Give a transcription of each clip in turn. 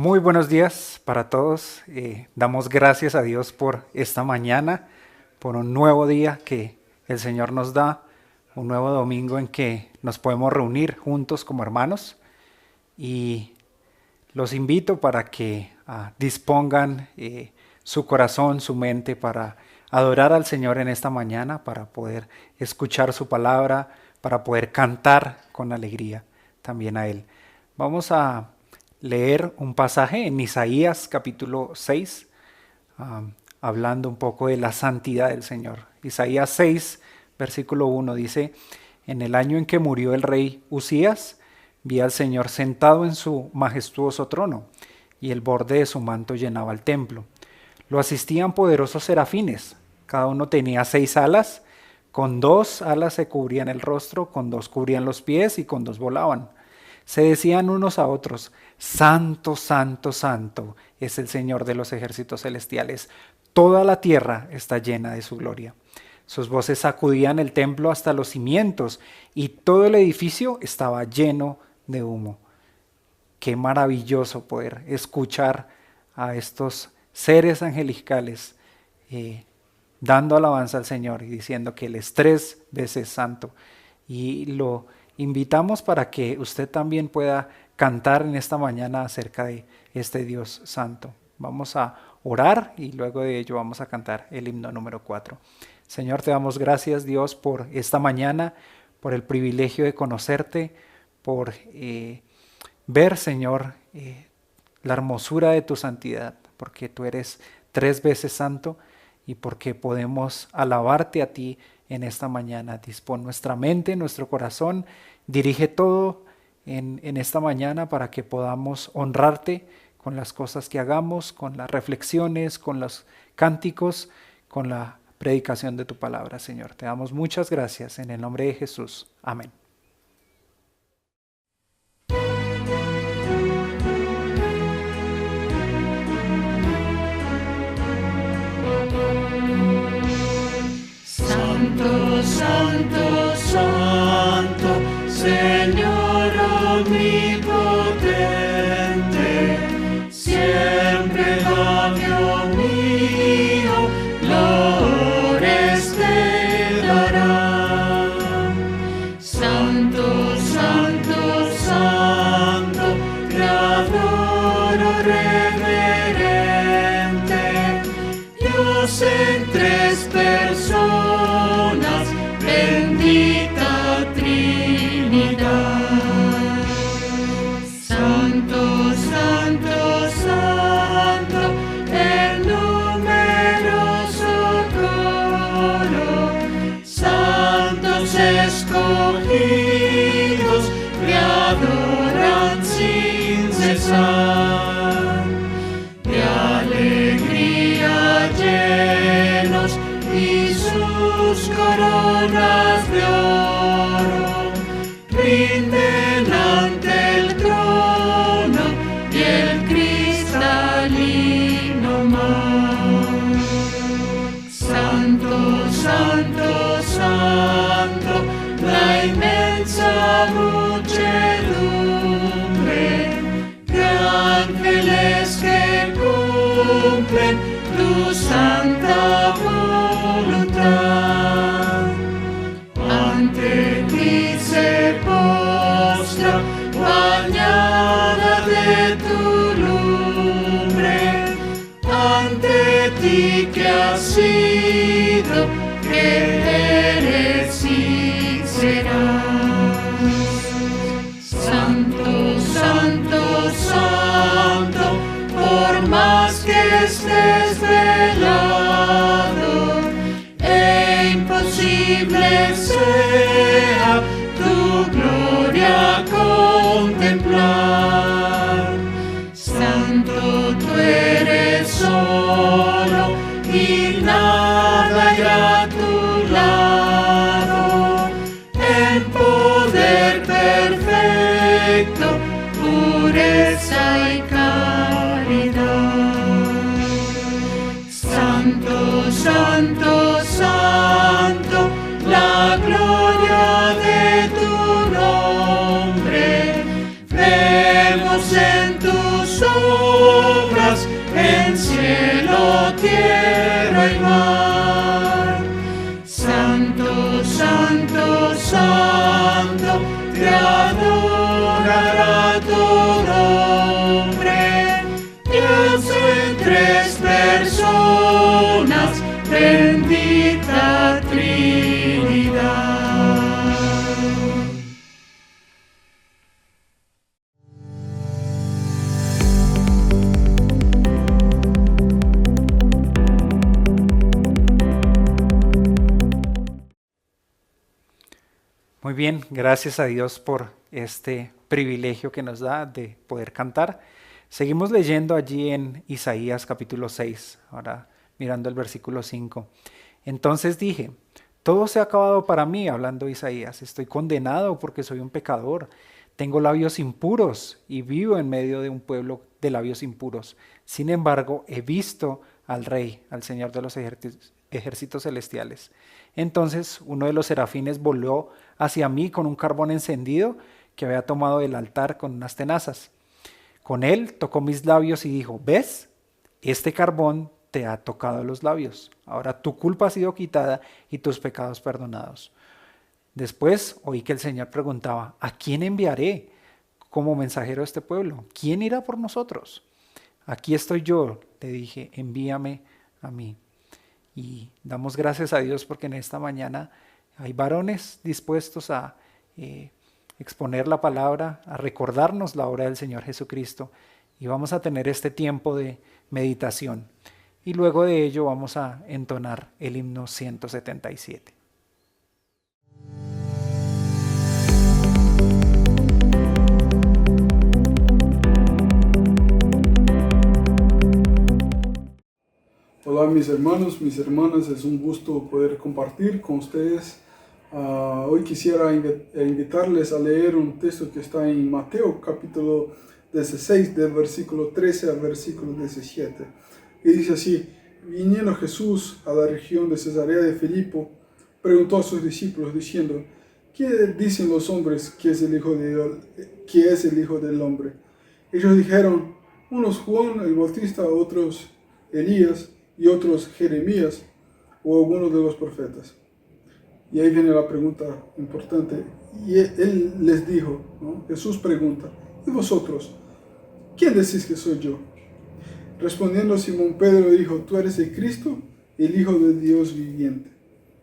Muy buenos días para todos. Damos gracias a Dios por esta mañana, por un nuevo día que el Señor nos da, un nuevo domingo en que nos podemos reunir juntos como hermanos. Y los invito para que dispongan su corazón, su mente para adorar al Señor en esta mañana, para poder escuchar su palabra, para poder cantar con alegría también a Él. Vamos a leer un pasaje en Isaías capítulo 6, hablando un poco de la santidad del Señor. Isaías 6, versículo 1 dice: En el año en que murió el rey Uzías, vi al Señor sentado en su majestuoso trono, y el borde de su manto llenaba el templo. Lo asistían poderosos serafines, cada uno tenía 6 alas, con 2 alas se cubrían el rostro, con 2 cubrían los pies y con 2 volaban. Se decían unos a otros: Santo, santo, santo es el Señor de los ejércitos celestiales. Toda la tierra está llena de su gloria. Sus voces sacudían el templo hasta los cimientos y todo el edificio estaba lleno de humo. Qué maravilloso poder escuchar a estos seres angelicales dando alabanza al Señor y diciendo que Él es 3 veces santo. Y lo invitamos para que usted también pueda cantar en esta mañana acerca de este Dios santo. Vamos a orar y luego de ello vamos a cantar el himno número 4. Señor, te damos gracias, Dios, por esta mañana, por el privilegio de conocerte, por ver, Señor, la hermosura de tu santidad, porque tú eres 3 veces santo y porque podemos alabarte a ti en esta mañana. Dispón nuestra mente, nuestro corazón, dirige todo en esta mañana para que podamos honrarte con las cosas que hagamos, con las reflexiones, con los cánticos, con la predicación de tu palabra, Señor. Te damos muchas gracias en el nombre de Jesús. Amén. Santo, santo, santo, Señor omnipotente, siempre Dios mío, glorias te dará. Santo, santo, santo, te adoro reverente, Dios en 3 personas, bendita Trinidad. Santo, santo, santo, el numeroso coro, santos escogidos, le adoran sin cesar. De alegría llenos y sus coronas de oro rinden ante el trono y el cristalino mar. Santo, santo, santo, la inmensa muchedumbre de ángeles que cumplen tu santa voluntad. Ante ti se postra, bañada de tu lumbre, ante ti que has sido, que eres y serás. Santo, santo, santo, por más que estés velado, imposible sea tu gloria contemplar. Santo, tú eres solo y nada hay a tu lado, en poder perfecto, pureza y caridad. Santo, santo, santo, la gloria de tu nombre, vemos en tus ojos tierra y mar. Santo, santo, santo, te adorará todo hombre. Dios en tres personas, bendita Trinidad. Muy bien, gracias a Dios por este privilegio que nos da de poder cantar. Seguimos leyendo allí en Isaías capítulo 6, ahora mirando el versículo 5. Entonces dije, todo se ha acabado para mí, hablando Isaías, estoy condenado porque soy un pecador, tengo labios impuros y vivo en medio de un pueblo de labios impuros. Sin embargo, he visto al Rey, al Señor de los ejércitos celestiales. Entonces uno de los serafines voló hacia mí con un carbón encendido que había tomado del altar con unas tenazas. Con él tocó mis labios y dijo, ¿ves? Este carbón te ha tocado los labios. Ahora tu culpa ha sido quitada y tus pecados perdonados. Después oí que el Señor preguntaba, ¿a quién enviaré como mensajero a este pueblo? ¿Quién irá por nosotros? Aquí estoy yo, le dije, envíame a mí. Y damos gracias a Dios porque en esta mañana hay varones dispuestos a exponer la palabra, a recordarnos la obra del Señor Jesucristo, y vamos a tener este tiempo de meditación. Y luego de ello vamos a entonar el himno 177. Hola mis hermanos, mis hermanas, es un gusto poder compartir con ustedes. Hoy quisiera invitarles a leer un texto que está en Mateo capítulo 16, del versículo 13 al versículo 17. Y dice así, viniendo Jesús a la región de Cesarea de Filipo, preguntó a sus discípulos diciendo, ¿qué dicen los hombres que es el Hijo del Hombre? Ellos dijeron, unos Juan el Bautista, otros Elías, y otros Jeremías o algunos de los profetas. Y ahí viene la pregunta importante. Y él les dijo, ¿no? Jesús pregunta, ¿y vosotros? ¿Quién decís que soy yo? Respondiendo Simón Pedro dijo, tú eres el Cristo, el Hijo de Dios viviente.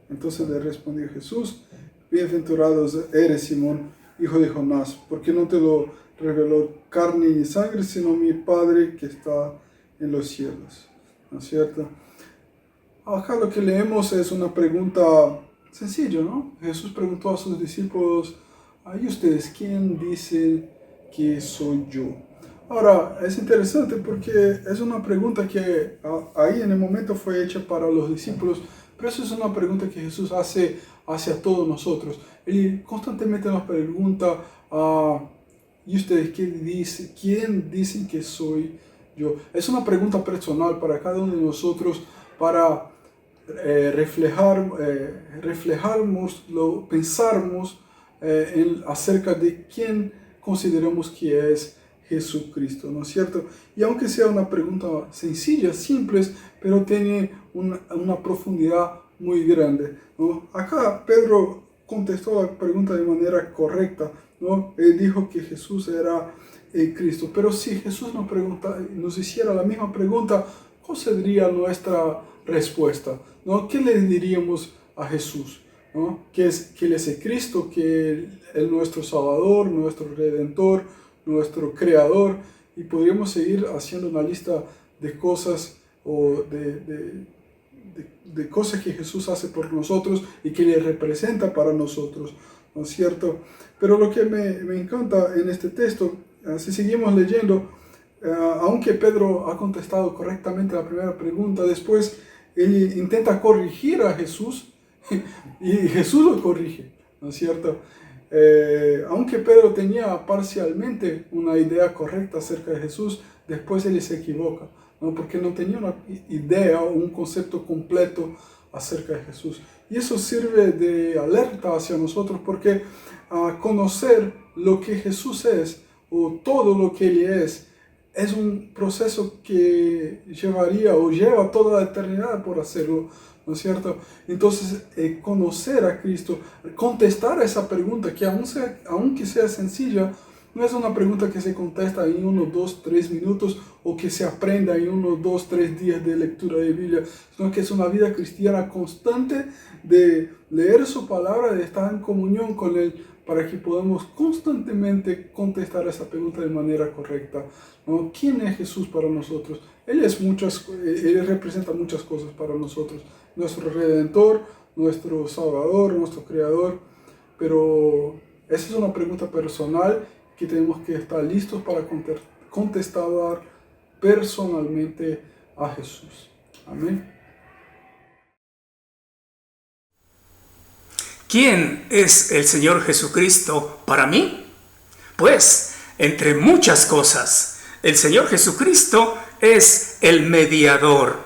Entonces le respondió Jesús, bienaventurado eres Simón, hijo de Jonás, porque no te lo reveló carne ni sangre, sino mi Padre que está en los cielos. ¿No es cierto? Acá lo que leemos es una pregunta sencilla, ¿no? Jesús preguntó a sus discípulos, ¿y ustedes quién dicen que soy yo? Ahora, es interesante porque es una pregunta que ahí en el momento fue hecha para los discípulos, pero eso es una pregunta que Jesús hace hacia todos nosotros. Él constantemente nos pregunta, ¿y ustedes quién dicen que soy yo? Es una pregunta personal para cada uno de nosotros, para pensarmos acerca de quién consideramos que es Jesucristo, ¿no es cierto? Y aunque sea una pregunta sencilla, simple, pero tiene una profundidad muy grande, ¿no? Acá Pedro contestó la pregunta de manera correcta, ¿no? Él dijo que Jesús era Cristo. Pero si Jesús nos hiciera la misma pregunta, ¿cuál sería nuestra respuesta? ¿No? ¿Qué le diríamos a Jesús? ¿No? Que Él es el Cristo, que Él es nuestro Salvador, nuestro Redentor, nuestro Creador, y podríamos seguir haciendo una lista de cosas o de cosas que Jesús hace por nosotros y que le representa para nosotros, ¿no es cierto? Pero lo que me encanta en este texto, si seguimos leyendo, aunque Pedro ha contestado correctamente la primera pregunta, después él intenta corregir a Jesús y Jesús lo corrige, ¿no es cierto? Aunque Pedro tenía parcialmente una idea correcta acerca de Jesús, después él se equivoca, ¿no? Porque no tenía una idea o un concepto completo acerca de Jesús. Y eso sirve de alerta hacia nosotros, porque conocer lo que Jesús es, o todo lo que Él es, es un proceso que llevaría o lleva toda la eternidad por hacerlo, ¿no es cierto? Entonces, conocer a Cristo, contestar a esa pregunta, que aunque sea sencilla, no es una pregunta que se contesta en 1, 2, 3 minutos o que se aprenda en 1, 2, 3 días de lectura de Biblia, sino que es una vida cristiana constante de leer su palabra, de estar en comunión con Él, para que podamos constantemente contestar esa pregunta de manera correcta, ¿no? ¿Quién es Jesús para nosotros? Él representa muchas cosas para nosotros, nuestro Redentor, nuestro Salvador, nuestro Creador, pero esa es una pregunta personal que tenemos que estar listos para contestar personalmente a Jesús. Amén. ¿Quién es el Señor Jesucristo para mí? Pues, entre muchas cosas, el Señor Jesucristo es el mediador.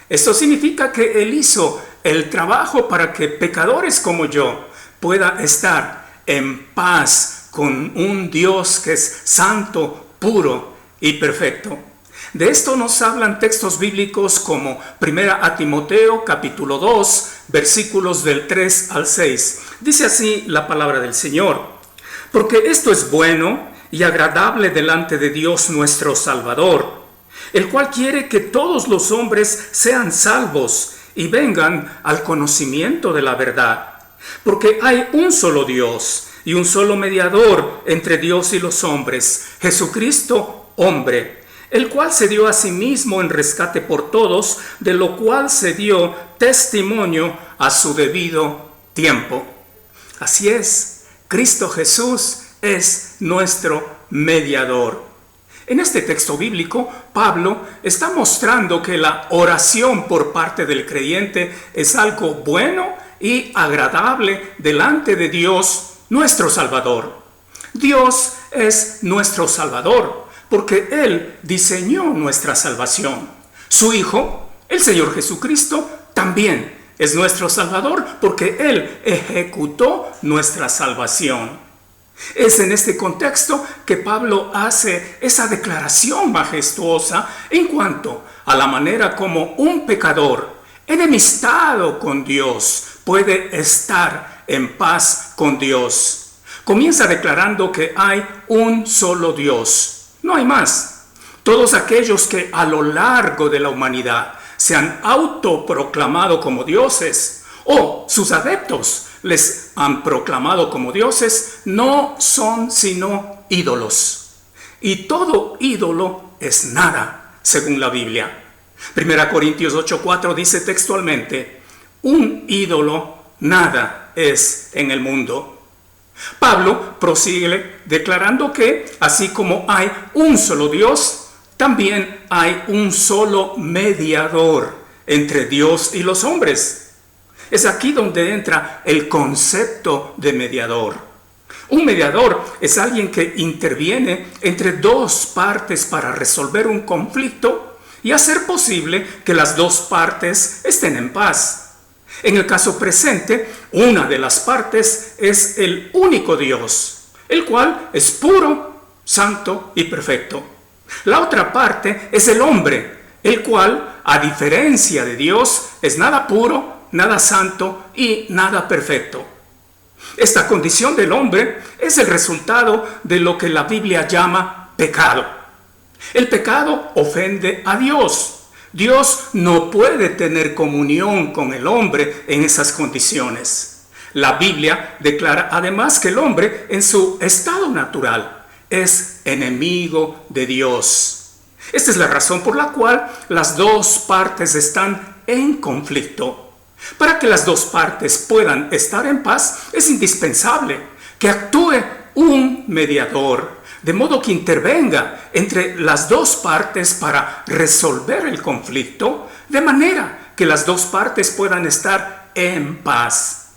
Esto significa que Él hizo el trabajo para que pecadores como yo pueda estar en paz con un Dios que es santo, puro y perfecto. De esto nos hablan textos bíblicos como 1 Timoteo capítulo 2, versículos del 3 al 6. Dice así la palabra del Señor: porque esto es bueno y agradable delante de Dios nuestro Salvador, el cual quiere que todos los hombres sean salvos y vengan al conocimiento de la verdad. Porque hay un solo Dios y un solo mediador entre Dios y los hombres, Jesucristo, hombre, el cual se dio a sí mismo en rescate por todos, de lo cual se dio testimonio a su debido tiempo. Así es, Cristo Jesús es nuestro mediador. En este texto bíblico, Pablo está mostrando que la oración por parte del creyente es algo bueno y agradable delante de Dios, nuestro Salvador. Dios es nuestro Salvador porque Él diseñó nuestra salvación. Su Hijo, el Señor Jesucristo, también es nuestro Salvador porque Él ejecutó nuestra salvación. Es en este contexto que Pablo hace esa declaración majestuosa en cuanto a la manera como un pecador enemistado con Dios puede estar en paz con Dios. Comienza declarando que hay un solo Dios, no hay más. Todos aquellos que a lo largo de la humanidad se han autoproclamado como dioses o sus adeptos les han proclamado como dioses, no son sino ídolos. Y todo ídolo es nada, según la Biblia. 1 Corintios 8:4 dice textualmente: un ídolo nada es en el mundo. Pablo prosigue declarando que así como hay un solo Dios, también hay un solo mediador entre Dios y los hombres. Es aquí donde entra el concepto de mediador. Un mediador es alguien que interviene entre dos partes para resolver un conflicto y hacer posible que las dos partes estén en paz. En el caso presente, una de las partes es el único Dios, el cual es puro, santo y perfecto. La otra parte es el hombre, el cual, a diferencia de Dios, es nada puro, nada santo y nada perfecto. Esta condición del hombre es el resultado de lo que la Biblia llama pecado. El pecado ofende a Dios. Dios no puede tener comunión con el hombre en esas condiciones. La Biblia declara además que el hombre en su estado natural es enemigo de Dios. Esta es la razón por la cual las dos partes están en conflicto. Para que las dos partes puedan estar en paz, es indispensable que actúe un mediador, de modo que intervenga entre las dos partes para resolver el conflicto, de manera que las dos partes puedan estar en paz.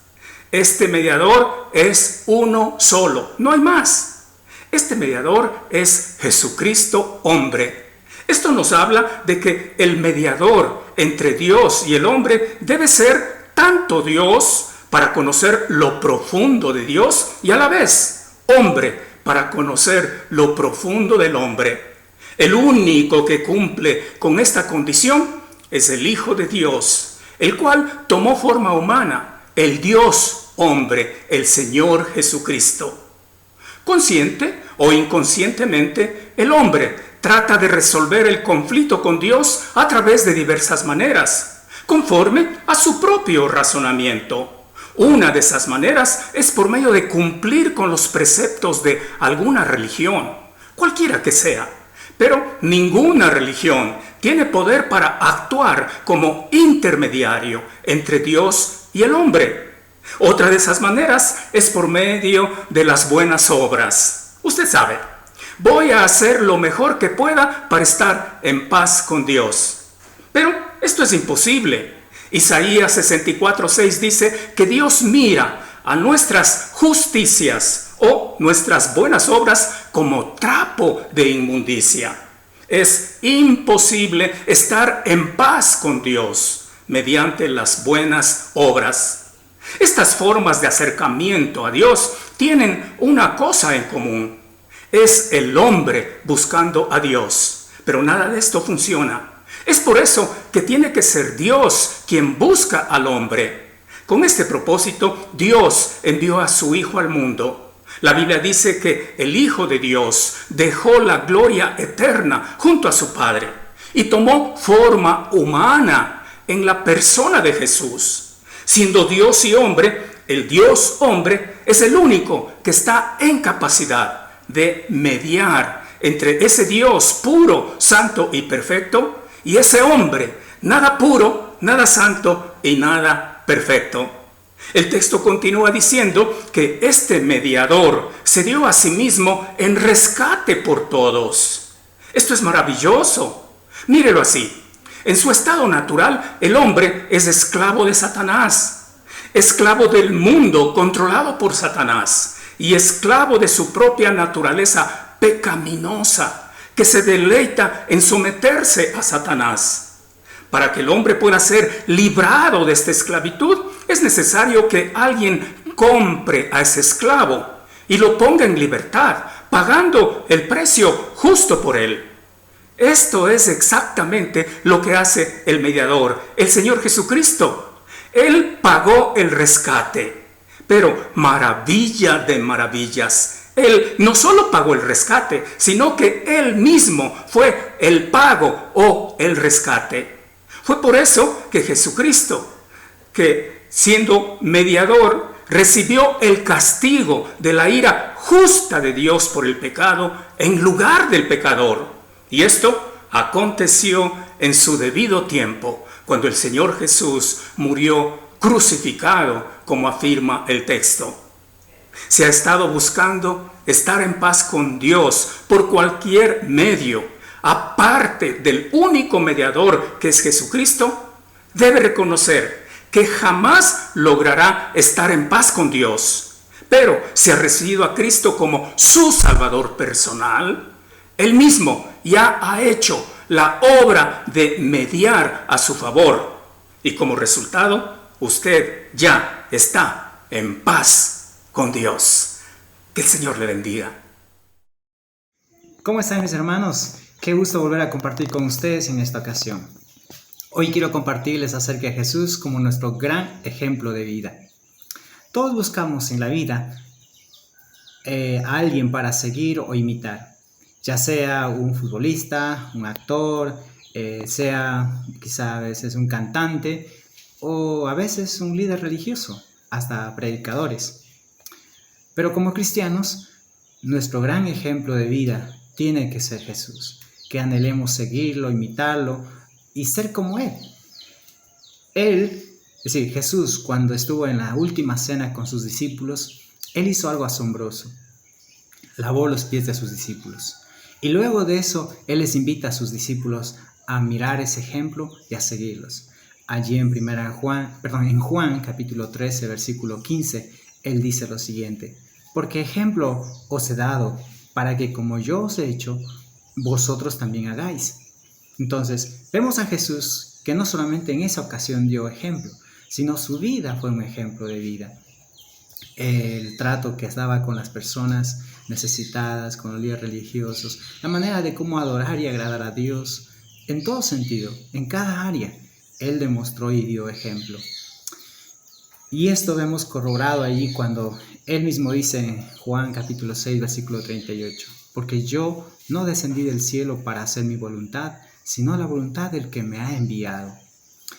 Este mediador es uno solo, no hay más. Este mediador es Jesucristo, hombre. Esto nos habla de que el mediador entre Dios y el hombre debe ser tanto Dios para conocer lo profundo de Dios y a la vez hombre para conocer lo profundo del hombre. El único que cumple con esta condición es el Hijo de Dios, el cual tomó forma humana, el Dios hombre, el Señor Jesucristo. Consciente o inconscientemente, el hombre trata de resolver el conflicto con Dios a través de diversas maneras, conforme a su propio razonamiento. Una de esas maneras es por medio de cumplir con los preceptos de alguna religión, cualquiera que sea. Pero ninguna religión tiene poder para actuar como intermediario entre Dios y el hombre. Otra de esas maneras es por medio de las buenas obras. Usted sabe, voy a hacer lo mejor que pueda para estar en paz con Dios. Pero esto es imposible. Isaías 64:6 dice que Dios mira a nuestras justicias o nuestras buenas obras como trapo de inmundicia. Es imposible estar en paz con Dios mediante las buenas obras. Estas formas de acercamiento a Dios tienen una cosa en común. Es el hombre buscando a Dios, pero nada de esto funciona. Es por eso que tiene que ser Dios quien busca al hombre. Con este propósito, Dios envió a su Hijo al mundo. La Biblia dice que el Hijo de Dios dejó la gloria eterna junto a su Padre y tomó forma humana en la persona de Jesús. Siendo Dios y hombre, el Dios hombre es el único que está en capacidad de mediar entre ese Dios puro, santo y perfecto y ese hombre, nada puro, nada santo y nada perfecto. El texto continúa diciendo que este mediador se dio a sí mismo en rescate por todos. Esto es maravilloso. Mírelo así. En su estado natural, el hombre es esclavo de Satanás, esclavo del mundo controlado por Satanás y esclavo de su propia naturaleza pecaminosa, que se deleita en someterse a Satanás. Para que el hombre pueda ser librado de esta esclavitud, es necesario que alguien compre a ese esclavo y lo ponga en libertad, pagando el precio justo por él. Esto es exactamente lo que hace el mediador, el Señor Jesucristo. Él pagó el rescate, pero maravilla de maravillas, Él no solo pagó el rescate, sino que Él mismo fue el pago o el rescate. Fue por eso que Jesucristo, que siendo mediador, recibió el castigo de la ira justa de Dios por el pecado en lugar del pecador. Y esto aconteció en su debido tiempo, cuando el Señor Jesús murió crucificado, como afirma el texto. Se ha estado buscando estar en paz con Dios por cualquier medio, aparte del único mediador que es Jesucristo, debe reconocer que jamás logrará estar en paz con Dios. Pero si ha recibido a Cristo como su Salvador personal, Él mismo ya ha hecho la obra de mediar a su favor. Y como resultado, usted ya está en paz con Dios. Que el Señor le bendiga. ¿Cómo están, mis hermanos? Qué gusto volver a compartir con ustedes en esta ocasión. Hoy quiero compartirles acerca de Jesús como nuestro gran ejemplo de vida. Todos buscamos en la vida a alguien para seguir o imitar, ya sea un futbolista, un actor, sea quizá a veces un cantante o a veces un líder religioso, hasta predicadores. Pero como cristianos, nuestro gran ejemplo de vida tiene que ser Jesús, que anhelemos seguirlo, imitarlo y ser como Él. Es decir, Jesús, cuando estuvo en la última cena con sus discípulos, Él hizo algo asombroso. Lavó los pies de sus discípulos. Y luego de eso, Él les invita a sus discípulos a mirar ese ejemplo y a seguirlos. Allí en Juan capítulo 13, versículo 15, Él dice lo siguiente: porque ejemplo os he dado, para que como yo os he hecho, vosotros también hagáis. Entonces, vemos a Jesús que no solamente en esa ocasión dio ejemplo, sino su vida fue un ejemplo de vida. El trato que daba con las personas, necesitadas, con los líderes religiosos, la manera de cómo adorar y agradar a Dios, en todo sentido, en cada área, Él demostró y dio ejemplo. Y esto vemos corroborado allí cuando Él mismo dice en Juan capítulo 6, versículo 38, porque yo no descendí del cielo para hacer mi voluntad, sino la voluntad del que me ha enviado.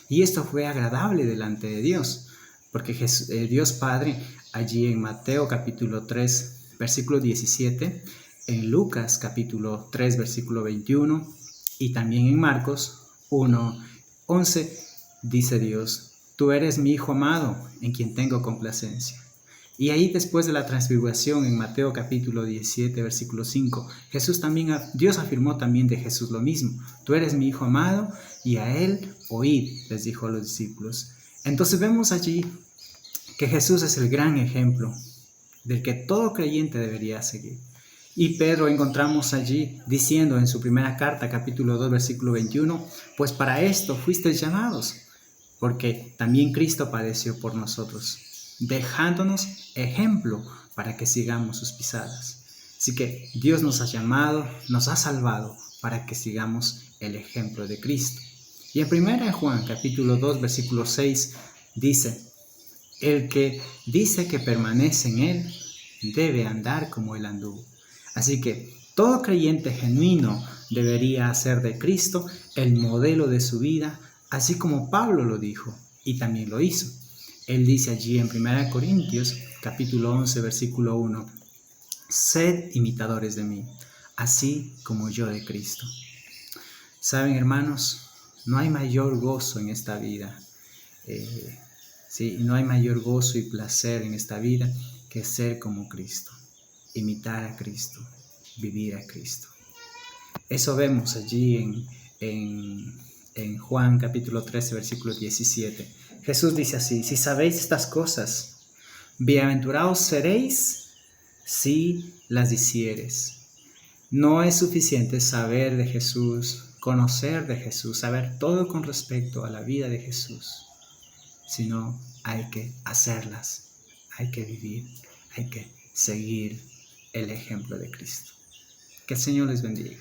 Y esto fue agradable delante de Dios, porque Dios Padre, allí en Mateo capítulo 3, versículo 17, en Lucas capítulo 3, versículo 21, y también en Marcos 1, 11, dice Dios, tú eres mi Hijo amado, en quien tengo complacencia. Y ahí después de la transfiguración en Mateo capítulo 17, versículo 5, Dios afirmó también de Jesús lo mismo. Tú eres mi Hijo amado y a Él oíd, les dijo a los discípulos. Entonces vemos allí que Jesús es el gran ejemplo del que todo creyente debería seguir. Y Pedro encontramos allí diciendo en su primera carta, capítulo 2, versículo 21, pues para esto fuisteis llamados, porque también Cristo padeció por nosotros, dejándonos ejemplo para que sigamos sus pisadas. Así que Dios nos ha llamado, nos ha salvado para que sigamos el ejemplo de Cristo. Y en 1 Juan capítulo 2 versículo 6 dice, el que dice que permanece en Él debe andar como Él anduvo. Así que todo creyente genuino debería hacer de Cristo el modelo de su vida, así como Pablo lo dijo y también lo hizo. Él dice allí en 1 Corintios capítulo 11 versículo 1, sed imitadores de mí, así como yo de Cristo. Saben, hermanos, no hay mayor gozo en esta vida, no hay mayor gozo y placer en esta vida que ser como Cristo, imitar a Cristo, vivir a Cristo. Eso vemos allí en Juan capítulo 13 versículo 17. Jesús dice así, si sabéis estas cosas, bienaventurados seréis si las hiciereis. No es suficiente saber de Jesús, conocer de Jesús, saber todo con respecto a la vida de Jesús, sino hay que hacerlas, hay que vivir, hay que seguir el ejemplo de Cristo. Que el Señor les bendiga.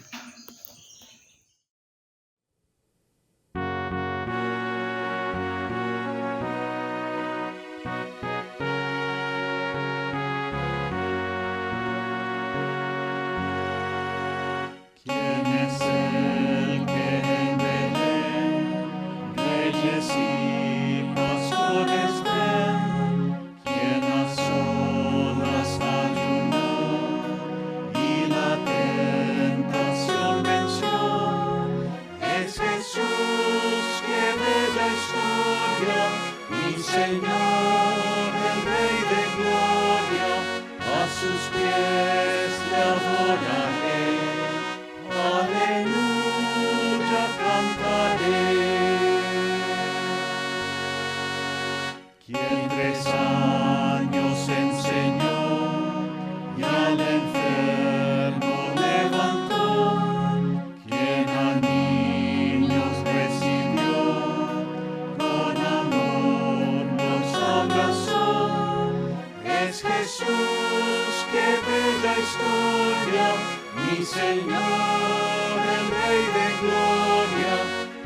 Mi Señor, el Rey de Gloria,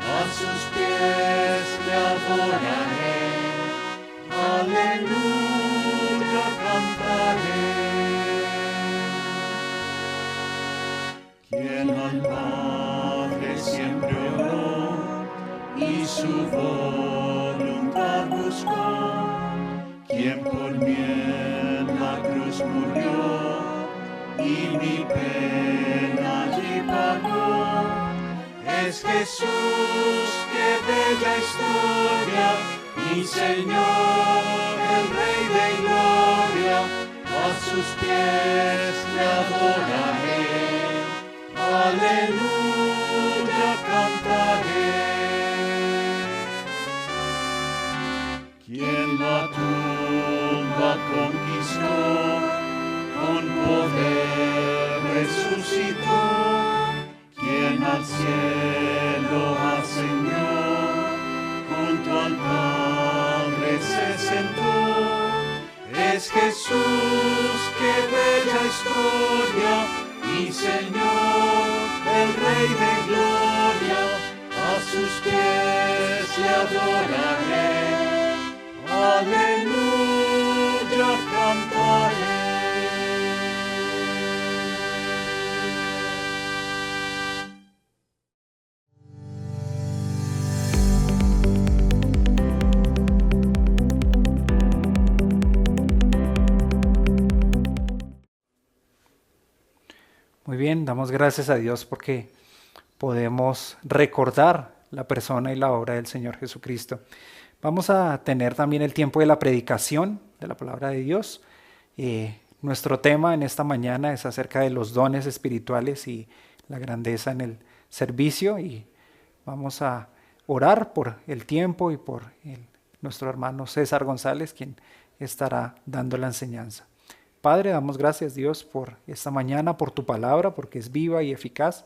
a sus pies le adoraré. Aleluya, cantaré. Quien al Padre siempre oró y su voluntad buscó, quien por mí en la cruz murió y mi pena allí pagó. Es Jesús, qué bella historia, mi Señor, el Rey de Gloria, a sus pies le adoraré. Aleluya, cantaré. Quien la tumba conquistó, con poder resucitó, quien al cielo ascendió, junto al Padre se sentó. Es Jesús, qué bella historia. historia, mi Señor, el Rey de gloria, a sus pies le adoraré, aleluya cantaré. Muy bien, damos gracias a Dios porque podemos recordar la persona y la obra del Señor Jesucristo. Vamos a tener también el tiempo de la predicación de la palabra de Dios. Nuestro tema en esta mañana es acerca de los dones espirituales y la grandeza en el servicio, y vamos a orar por el tiempo y por nuestro hermano César González, quien estará dando la enseñanza. Padre, damos gracias, Dios, por esta mañana, por tu palabra, porque es viva y eficaz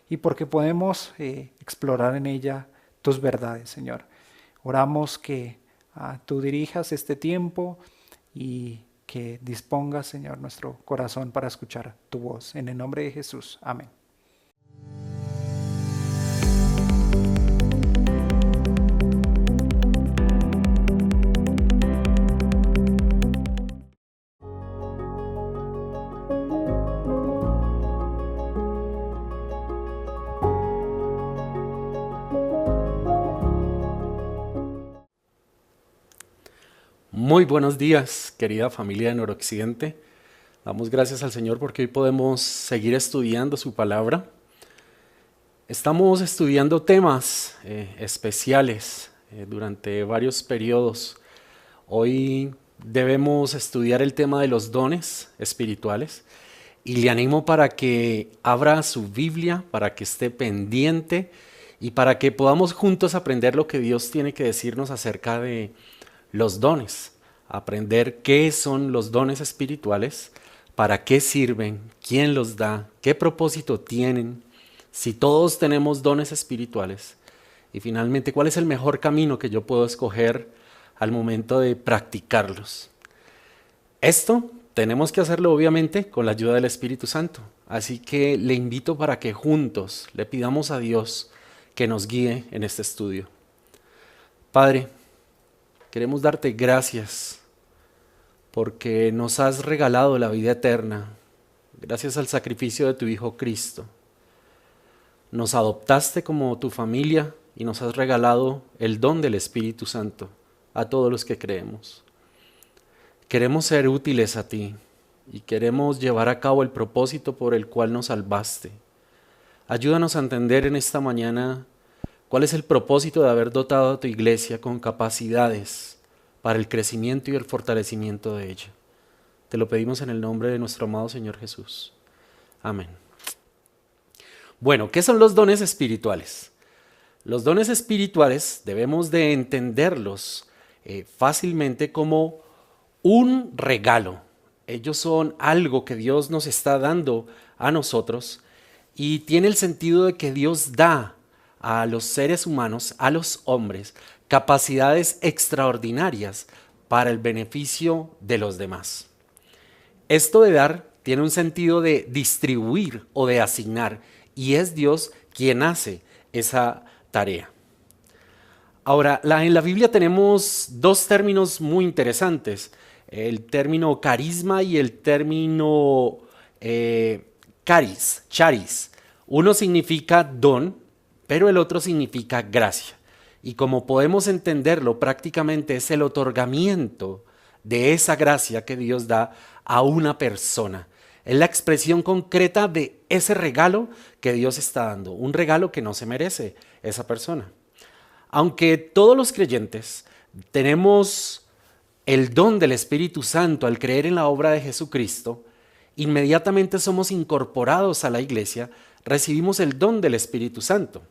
y porque podemos explorar en ella tus verdades, Señor. Oramos que tú dirijas este tiempo y que dispongas, Señor, nuestro corazón para escuchar tu voz. En el nombre de Jesús. Amén. Muy buenos días, querida familia de Noroccidente. Damos gracias al Señor porque hoy podemos seguir estudiando su palabra. Estamos estudiando temas especiales durante varios periodos. Hoy debemos estudiar el tema de los dones espirituales y le animo para que abra su Biblia, para que esté pendiente y para que podamos juntos aprender lo que Dios tiene que decirnos acerca de los dones, aprender qué son los dones espirituales, para qué sirven, quién los da, qué propósito tienen, si todos tenemos dones espirituales y finalmente cuál es el mejor camino que yo puedo escoger al momento de practicarlos. Esto tenemos que hacerlo obviamente con la ayuda del Espíritu Santo, así que le invito para que juntos le pidamos a Dios que nos guíe en este estudio. Padre, queremos darte gracias porque nos has regalado la vida eterna, gracias al sacrificio de tu Hijo Cristo. Nos adoptaste como tu familia y nos has regalado el don del Espíritu Santo a todos los que creemos. Queremos ser útiles a ti y queremos llevar a cabo el propósito por el cual nos salvaste. Ayúdanos a entender en esta mañana cuál es el propósito de haber dotado a tu iglesia con capacidades para el crecimiento y el fortalecimiento de ella. Te lo pedimos en el nombre de nuestro amado Señor Jesús. Amén. Bueno, ¿qué son los dones espirituales? Los dones espirituales debemos de entenderlos fácilmente como un regalo. Ellos son algo que Dios nos está dando a nosotros y tiene el sentido de que Dios da a los seres humanos, a los hombres, capacidades extraordinarias para el beneficio de los demás. Esto de dar tiene un sentido de distribuir o de asignar, y es Dios quien hace esa tarea. Ahora, en la Biblia tenemos dos términos muy interesantes, el término carisma y el término charis. Uno significa don, pero el otro significa gracia. Y como podemos entenderlo, prácticamente es el otorgamiento de esa gracia que Dios da a una persona. Es la expresión concreta de ese regalo que Dios está dando, un regalo que no se merece esa persona. Aunque todos los creyentes tenemos el don del Espíritu Santo al creer en la obra de Jesucristo, inmediatamente somos incorporados a la iglesia, recibimos el don del Espíritu Santo.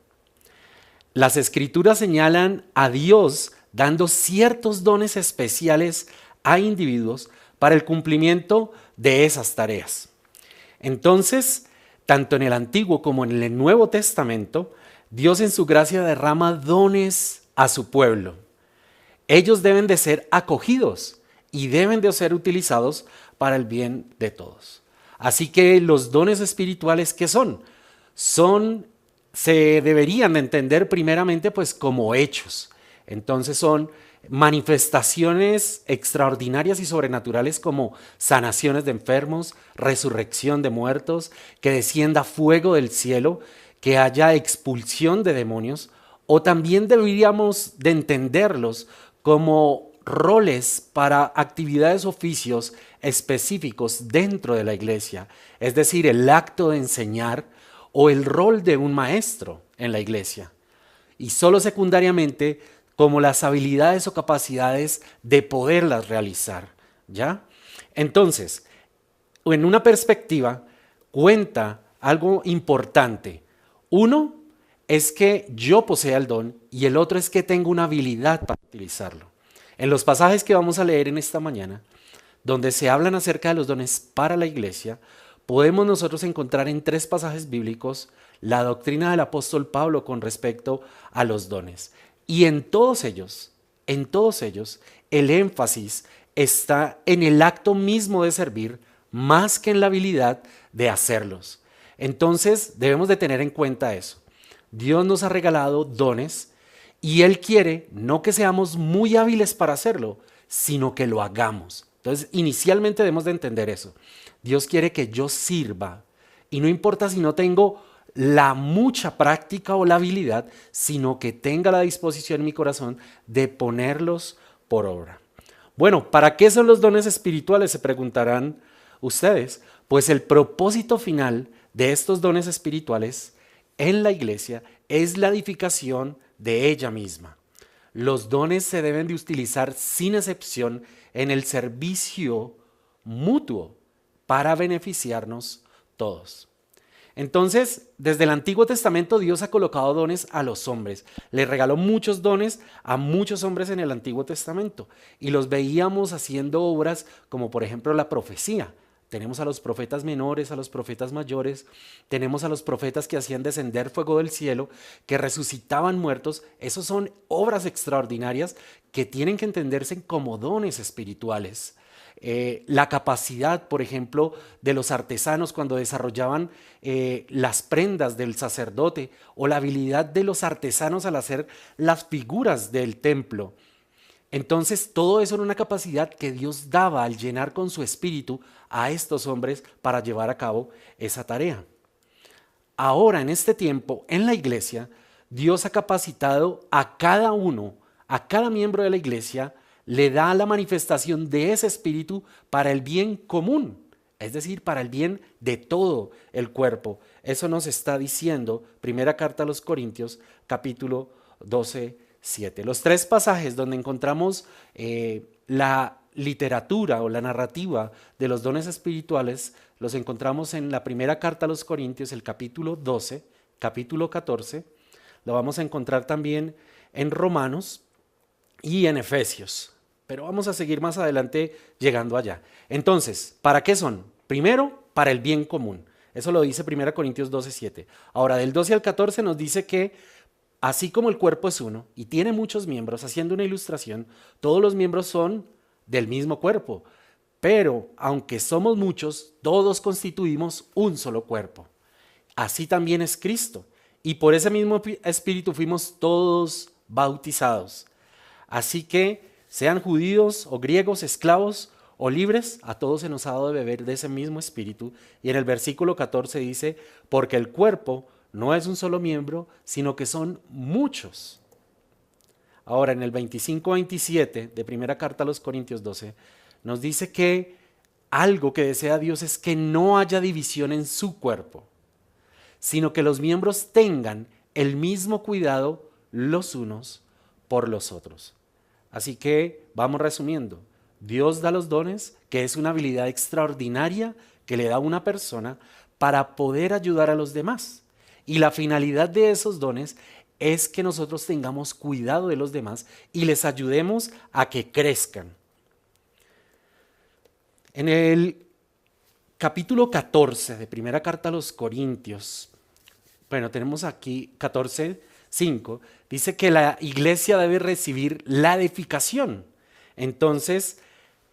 Las Escrituras señalan a Dios dando ciertos dones especiales a individuos para el cumplimiento de esas tareas. Entonces, tanto en el Antiguo como en el Nuevo Testamento, Dios en su gracia derrama dones a su pueblo. Ellos deben de ser acogidos y deben de ser utilizados para el bien de todos. Así que los dones espirituales, ¿qué son? Se deberían de entender primeramente pues como hechos. Entonces son manifestaciones extraordinarias y sobrenaturales como sanaciones de enfermos, resurrección de muertos, que descienda fuego del cielo, que haya expulsión de demonios, o también deberíamos de entenderlos como roles para actividades, oficios específicos dentro de la iglesia, es decir, el acto de enseñar o el rol de un maestro en la iglesia, y solo secundariamente como las habilidades o capacidades de poderlas realizar, ¿ya? Entonces, en una perspectiva, cuenta algo importante. Uno es que yo posea el don y el otro es que tengo una habilidad para utilizarlo. En los pasajes que vamos a leer en esta mañana, donde se hablan acerca de los dones para la iglesia, podemos nosotros encontrar en 3 pasajes bíblicos la doctrina del apóstol Pablo con respecto a los dones. Y en todos ellos, el énfasis está en el acto mismo de servir más que en la habilidad de hacerlos. Entonces debemos de tener en cuenta eso. Dios nos ha regalado dones y Él quiere no que seamos muy hábiles para hacerlo, sino que lo hagamos. Entonces inicialmente debemos de entender eso. Dios quiere que yo sirva y no importa si no tengo la mucha práctica o la habilidad, sino que tenga la disposición en mi corazón de ponerlos por obra. Bueno, ¿para qué son los dones espirituales? Se preguntarán ustedes. Pues el propósito final de estos dones espirituales en la iglesia es la edificación de ella misma. Los dones se deben de utilizar sin excepción en el servicio mutuo para beneficiarnos todos. Entonces, desde el Antiguo Testamento Dios ha colocado dones a los hombres. Le regaló muchos dones a muchos hombres en el Antiguo Testamento y los veíamos haciendo obras como por ejemplo la profecía. Tenemos a los profetas menores, a los profetas mayores, tenemos a los profetas que hacían descender fuego del cielo, que resucitaban muertos. Esos son obras extraordinarias que tienen que entenderse como dones espirituales. La capacidad, por ejemplo, de los artesanos cuando desarrollaban las prendas del sacerdote, o la habilidad de los artesanos al hacer las figuras del templo. Entonces todo eso era una capacidad que Dios daba al llenar con su espíritu a estos hombres para llevar a cabo esa tarea. Ahora, en este tiempo, en la iglesia, Dios ha capacitado a cada uno, a cada miembro de la iglesia, le da la manifestación de ese espíritu para el bien común, es decir, para el bien de todo el cuerpo. Eso nos está diciendo Primera Carta a los Corintios, capítulo 12, 7. Los 3 pasajes donde encontramos la literatura o la narrativa de los dones espirituales los encontramos en la Primera Carta a los Corintios, el capítulo 12, capítulo 14. Lo vamos a encontrar también en Romanos y en Efesios. Pero vamos a seguir más adelante llegando allá. Entonces, ¿para qué son? Primero, para el bien común. Eso lo dice 1 Corintios 12, 7. Ahora, del 12 al 14 nos dice que así como el cuerpo es uno y tiene muchos miembros, haciendo una ilustración, todos los miembros son del mismo cuerpo. Pero, aunque somos muchos, todos constituimos un solo cuerpo. Así también es Cristo. Y por ese mismo espíritu fuimos todos bautizados. Así que sean judíos o griegos, esclavos o libres, a todos se nos ha dado de beber de ese mismo espíritu. Y en el versículo 14 dice, porque el cuerpo no es un solo miembro, sino que son muchos. Ahora en el 25-27 de Primera Carta a los Corintios 12, nos dice que algo que desea Dios es que no haya división en su cuerpo, sino que los miembros tengan el mismo cuidado los unos por los otros. Así que vamos resumiendo. Dios da los dones, que es una habilidad extraordinaria que le da a una persona para poder ayudar a los demás. Y la finalidad de esos dones es que nosotros tengamos cuidado de los demás y les ayudemos a que crezcan. En el capítulo 14 de Primera Carta a los Corintios, bueno, tenemos aquí 14:5, dice que la iglesia debe recibir la edificación. Entonces,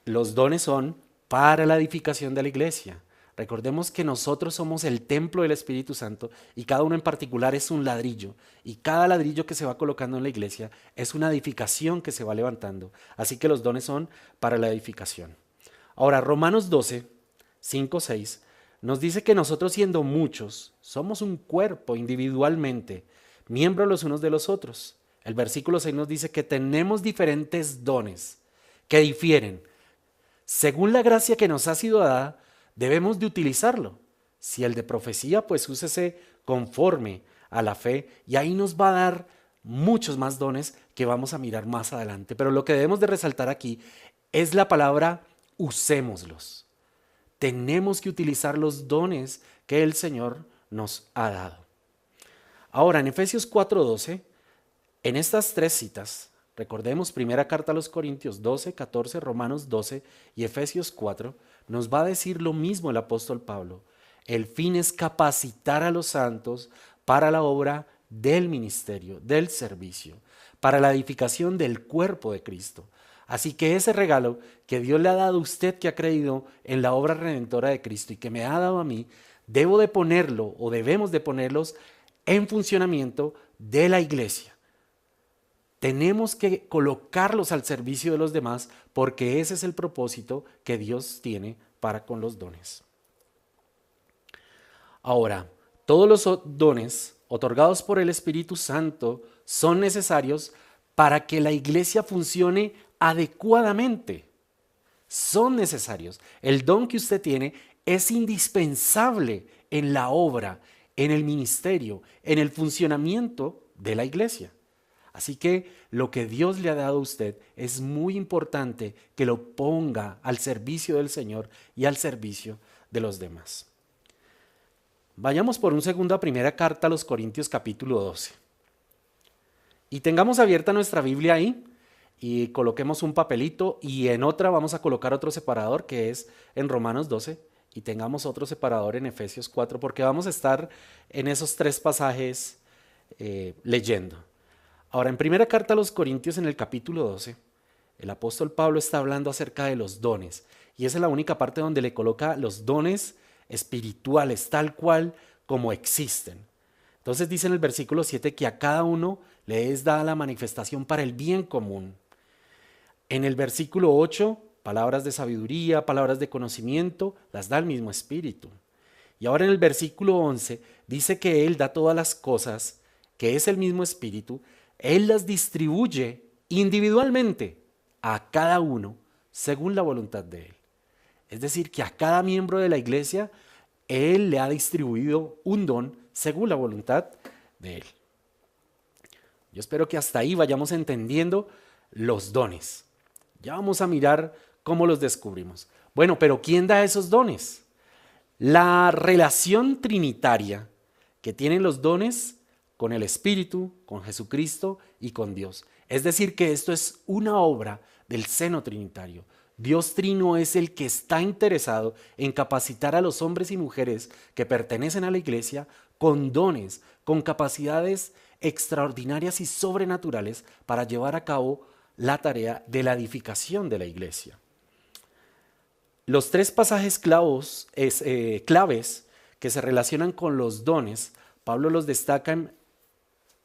los dones son para la edificación de la iglesia. Recordemos que nosotros somos el templo del Espíritu Santo y cada uno en particular es un ladrillo. Y cada ladrillo que se va colocando en la iglesia es una edificación que se va levantando. Así que los dones son para la edificación. Ahora, Romanos 12, 5, 6 nos dice que nosotros siendo muchos somos un cuerpo individualmente, miembros los unos de los otros. El versículo 6 nos dice que tenemos diferentes dones que difieren. Según la gracia que nos ha sido dada, debemos de utilizarlo. Si el de profecía, pues úsese conforme a la fe y ahí nos va a dar muchos más dones que vamos a mirar más adelante. Pero lo que debemos de resaltar aquí es la palabra usémoslos. Tenemos que utilizar los dones que el Señor nos ha dado. Ahora, en Efesios 4:12, en estas tres citas, recordemos primera carta a los Corintios 12, 14, Romanos 12 y Efesios 4, nos va a decir lo mismo el apóstol Pablo. El fin es capacitar a los santos para la obra del ministerio, del servicio, para la edificación del cuerpo de Cristo. Así que ese regalo que Dios le ha dado a usted que ha creído en la obra redentora de Cristo y que me ha dado a mí, debo de ponerlo o debemos de ponerlos en funcionamiento de la iglesia. Tenemos que colocarlos al servicio de los demás porque ese es el propósito que Dios tiene para con los dones. Ahora, todos los dones otorgados por el Espíritu Santo son necesarios para que la iglesia funcione adecuadamente. Son necesarios. El don que usted tiene es indispensable en la obra, en el ministerio, en el funcionamiento de la iglesia. Así que lo que Dios le ha dado a usted es muy importante que lo ponga al servicio del Señor y al servicio de los demás. Vayamos por un segundo a primera carta a los Corintios capítulo 12. Y tengamos abierta nuestra Biblia ahí y coloquemos un papelito y en otra vamos a colocar otro separador que es en Romanos 12 y tengamos otro separador en Efesios 4 porque vamos a estar en esos tres pasajes leyendo. Ahora, en primera carta a los Corintios, en el capítulo 12, el apóstol Pablo está hablando acerca de los dones. Y esa es la única parte donde le coloca los dones espirituales, tal cual como existen. Entonces dice en el versículo 7 que a cada uno le es dada la manifestación para el bien común. En el versículo 8, palabras de sabiduría, palabras de conocimiento, las da el mismo Espíritu. Y ahora en el versículo 11 dice que Él da todas las cosas, que es el mismo Espíritu, Él las distribuye individualmente a cada uno según la voluntad de Él. Es decir, que a cada miembro de la iglesia Él le ha distribuido un don según la voluntad de Él. Yo espero que hasta ahí vayamos entendiendo los dones. Ya vamos a mirar cómo los descubrimos. Bueno, pero ¿quién da esos dones? La relación trinitaria que tienen los dones con el Espíritu, con Jesucristo y con Dios. Es decir, que esto es una obra del seno trinitario. Dios Trino es el que está interesado en capacitar a los hombres y mujeres que pertenecen a la iglesia con dones, con capacidades extraordinarias y sobrenaturales para llevar a cabo la tarea de la edificación de la iglesia. Los tres pasajes claves que se relacionan con los dones, Pablo los destaca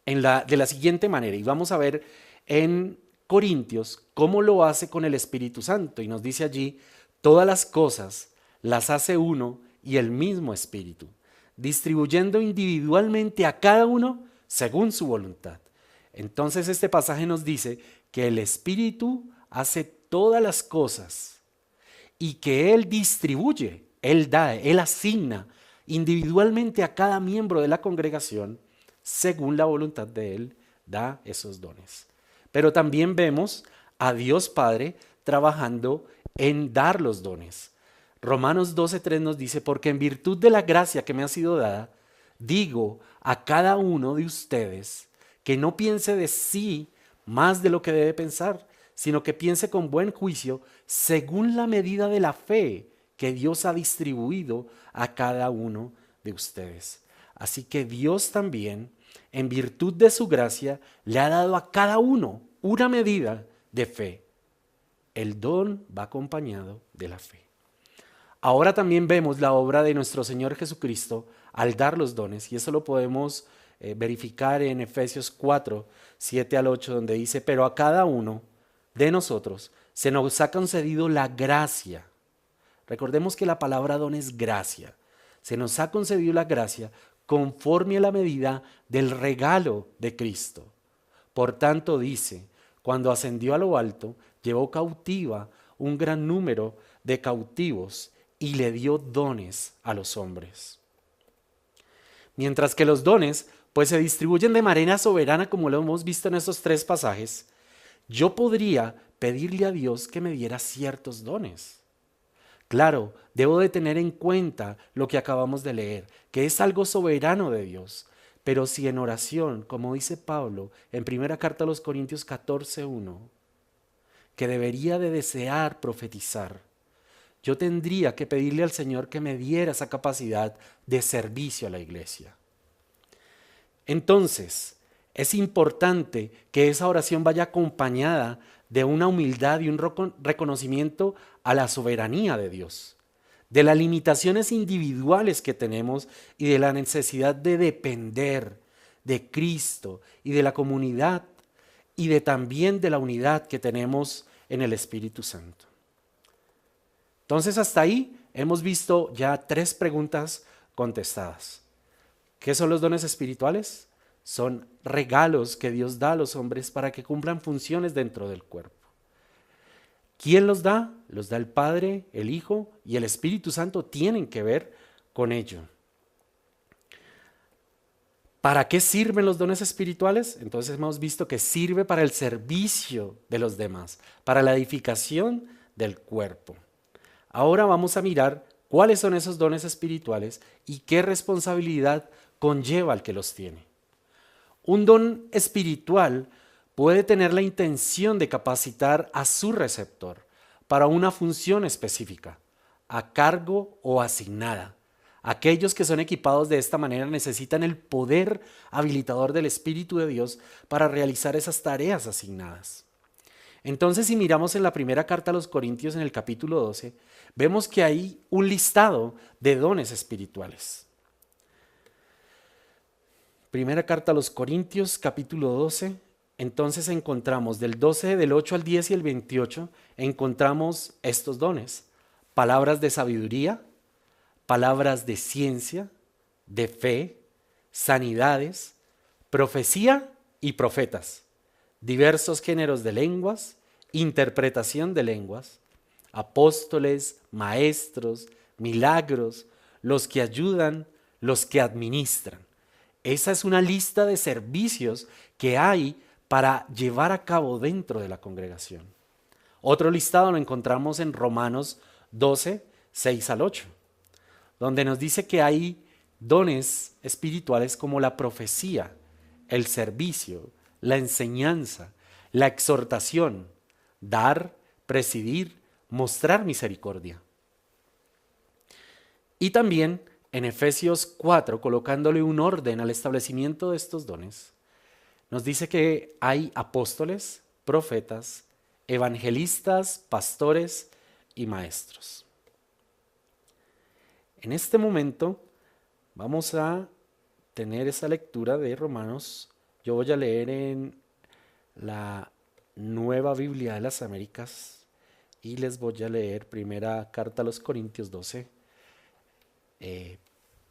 de la siguiente manera, y vamos a ver en Corintios cómo lo hace con el Espíritu Santo, y nos dice allí, todas las cosas las hace uno y el mismo Espíritu, distribuyendo individualmente a cada uno según su voluntad. Entonces este pasaje nos dice que el Espíritu hace todas las cosas y que Él distribuye, Él da, Él asigna individualmente a cada miembro de la congregación según la voluntad de Él, da esos dones. Pero también vemos a Dios Padre trabajando en dar los dones. Romanos 12:3 nos dice, porque en virtud de la gracia que me ha sido dada, digo a cada uno de ustedes que no piense de sí más de lo que debe pensar, sino que piense con buen juicio según la medida de la fe que Dios ha distribuido a cada uno de ustedes. Así que Dios también, en virtud de su gracia, le ha dado a cada uno una medida de fe. El don va acompañado de la fe. Ahora también vemos la obra de nuestro Señor Jesucristo al dar los dones, y eso lo podemos verificar en Efesios 4, 7 al 8, donde dice: pero a cada uno de nosotros se nos ha concedido la gracia. Recordemos que la palabra don es gracia. Se nos ha concedido la gracia conforme a la medida del regalo de Cristo. Por tanto dice: cuando ascendió a lo alto, llevó cautiva un gran número de cautivos y le dio dones a los hombres. Mientras que los dones pues se distribuyen de manera soberana, como lo hemos visto en estos 3 pasajes, yo podría pedirle a Dios que me diera ciertos dones. Claro, debo de tener en cuenta lo que acabamos de leer, que es algo soberano de Dios. Pero si en oración, como dice Pablo en primera carta a los Corintios 14:1, que debería de desear profetizar, yo tendría que pedirle al Señor que me diera esa capacidad de servicio a la iglesia. Entonces, es importante que esa oración vaya acompañada de una humildad y un reconocimiento a la soberanía de Dios, de las limitaciones individuales que tenemos y de la necesidad de depender de Cristo y de la comunidad y también de la unidad que tenemos en el Espíritu Santo. Entonces, hasta ahí hemos visto ya 3 preguntas contestadas. ¿Qué son los dones espirituales? Son regalos que Dios da a los hombres para que cumplan funciones dentro del cuerpo. ¿Quién los da? Los da el Padre, el Hijo y el Espíritu Santo tienen que ver con ello. ¿Para qué sirven los dones espirituales? Entonces hemos visto que sirve para el servicio de los demás, para la edificación del cuerpo. Ahora vamos a mirar cuáles son esos dones espirituales y qué responsabilidad conlleva el que los tiene. Un don espiritual puede tener la intención de capacitar a su receptor para una función específica, a cargo o asignada. Aquellos que son equipados de esta manera necesitan el poder habilitador del Espíritu de Dios para realizar esas tareas asignadas. Entonces, si miramos en la primera carta a los Corintios en el capítulo 12, vemos que hay un listado de dones espirituales. Primera carta a los Corintios, capítulo 12, entonces encontramos del 12, del 8 al 10 y el 28, encontramos estos dones: palabras de sabiduría, palabras de ciencia, de fe, sanidades, profecía y profetas, diversos géneros de lenguas, interpretación de lenguas, apóstoles, maestros, milagros, los que ayudan, los que administran. Esa es una lista de servicios que hay para llevar a cabo dentro de la congregación. Otro listado lo encontramos en Romanos 12, 6 al 8, donde nos dice que hay dones espirituales como la profecía, el servicio, la enseñanza, la exhortación, dar, presidir, mostrar misericordia. Y también en Efesios 4, colocándole un orden al establecimiento de estos dones, nos dice que hay apóstoles, profetas, evangelistas, pastores y maestros. En este momento vamos a tener esa lectura de Romanos. Yo voy a leer en la Nueva Biblia de las Américas y les voy a leer primera carta a los Corintios 12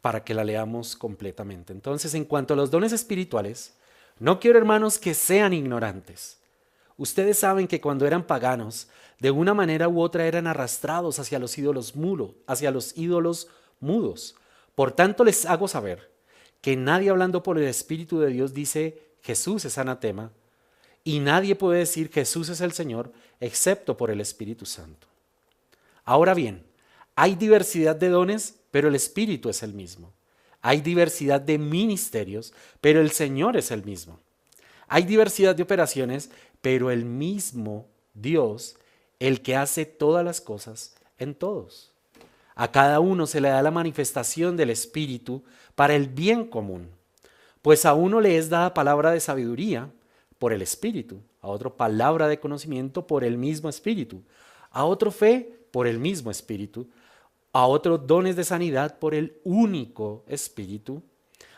para que la leamos completamente. Entonces, en cuanto a los dones espirituales, no quiero, hermanos, que sean ignorantes. Ustedes saben que cuando eran paganos, de una manera u otra eran arrastrados hacia los ídolos mudos. Por tanto, les hago saber que nadie hablando por el Espíritu de Dios dice Jesús es anatema, y nadie puede decir Jesús es el Señor excepto por el Espíritu Santo. Ahora bien, hay diversidad de dones, pero el Espíritu es el mismo. Hay diversidad de ministerios, pero el Señor es el mismo. Hay diversidad de operaciones, pero el mismo Dios, el que hace todas las cosas en todos. A cada uno se le da la manifestación del Espíritu para el bien común. Pues a uno le es dada palabra de sabiduría por el Espíritu, a otro palabra de conocimiento por el mismo Espíritu, a otro fe por el mismo Espíritu, a otro dones de sanidad por el único Espíritu,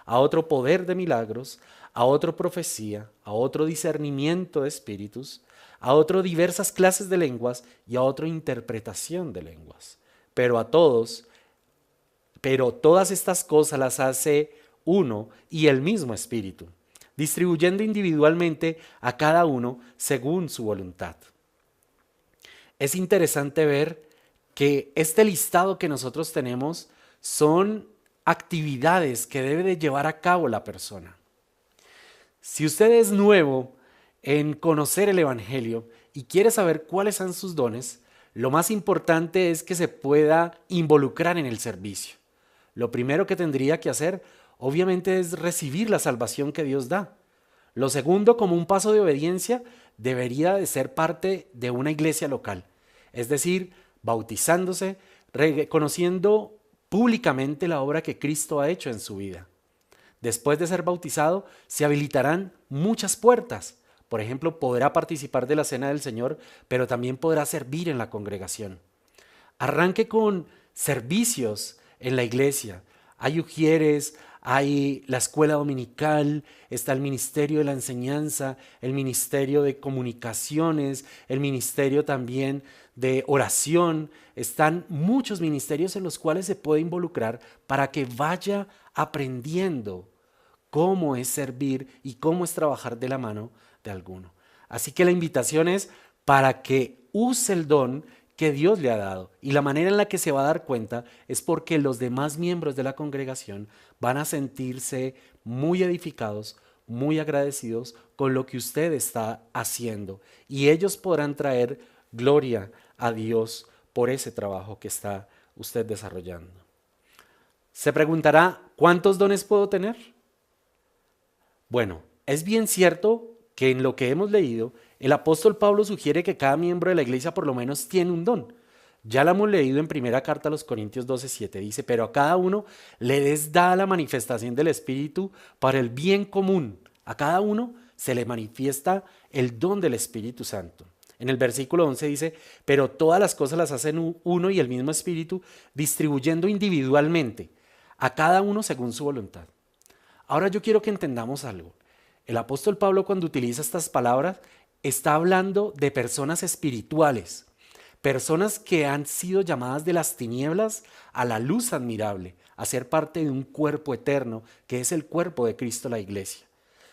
a otro poder de milagros, a otro profecía, a otro discernimiento de espíritus, a otro diversas clases de lenguas y a otro interpretación de lenguas. Pero todas estas cosas las hace uno y el mismo Espíritu, distribuyendo individualmente a cada uno según su voluntad. Es interesante ver que este listado que nosotros tenemos son actividades que debe de llevar a cabo la persona. Si usted es nuevo en conocer el Evangelio y quiere saber cuáles son sus dones, lo más importante es que se pueda involucrar en el servicio. Lo primero que tendría que hacer, obviamente, es recibir la salvación que Dios da. Lo segundo, como un paso de obediencia, debería de ser parte de una iglesia local. Es decir, bautizándose, reconociendo públicamente la obra que Cristo ha hecho en su vida. Después de ser bautizado, se habilitarán muchas puertas. Por ejemplo, podrá participar de la cena del Señor, pero también podrá servir en la congregación. Arranque con servicios en la iglesia. Hay ujieres, hay la escuela dominical, está el ministerio de la enseñanza, el ministerio de comunicaciones, el ministerio también de oración. Están muchos ministerios en los cuales se puede involucrar para que vaya aprendiendo cómo es servir y cómo es trabajar de la mano de alguno. Así que la invitación es para que use el don que Dios le ha dado, y la manera en la que se va a dar cuenta es porque los demás miembros de la congregación van a sentirse muy edificados, muy agradecidos con lo que usted está haciendo, y ellos podrán traer gloria a Dios por ese trabajo que está usted desarrollando. Se preguntará, ¿cuántos dones puedo tener? Bueno, es bien cierto que en lo que hemos leído, el apóstol Pablo sugiere que cada miembro de la iglesia por lo menos tiene un don. Ya lo hemos leído en primera carta a los Corintios 12:7, dice, pero a cada uno le es dada la manifestación del Espíritu para el bien común. A cada uno se le manifiesta el don del Espíritu Santo. En el versículo 11 dice, pero todas las cosas las hacen uno y el mismo Espíritu, distribuyendo individualmente, a cada uno según su voluntad. Ahora yo quiero que entendamos algo. El apóstol Pablo, cuando utiliza estas palabras, está hablando de personas espirituales, personas que han sido llamadas de las tinieblas a la luz admirable, a ser parte de un cuerpo eterno que es el cuerpo de Cristo, la iglesia.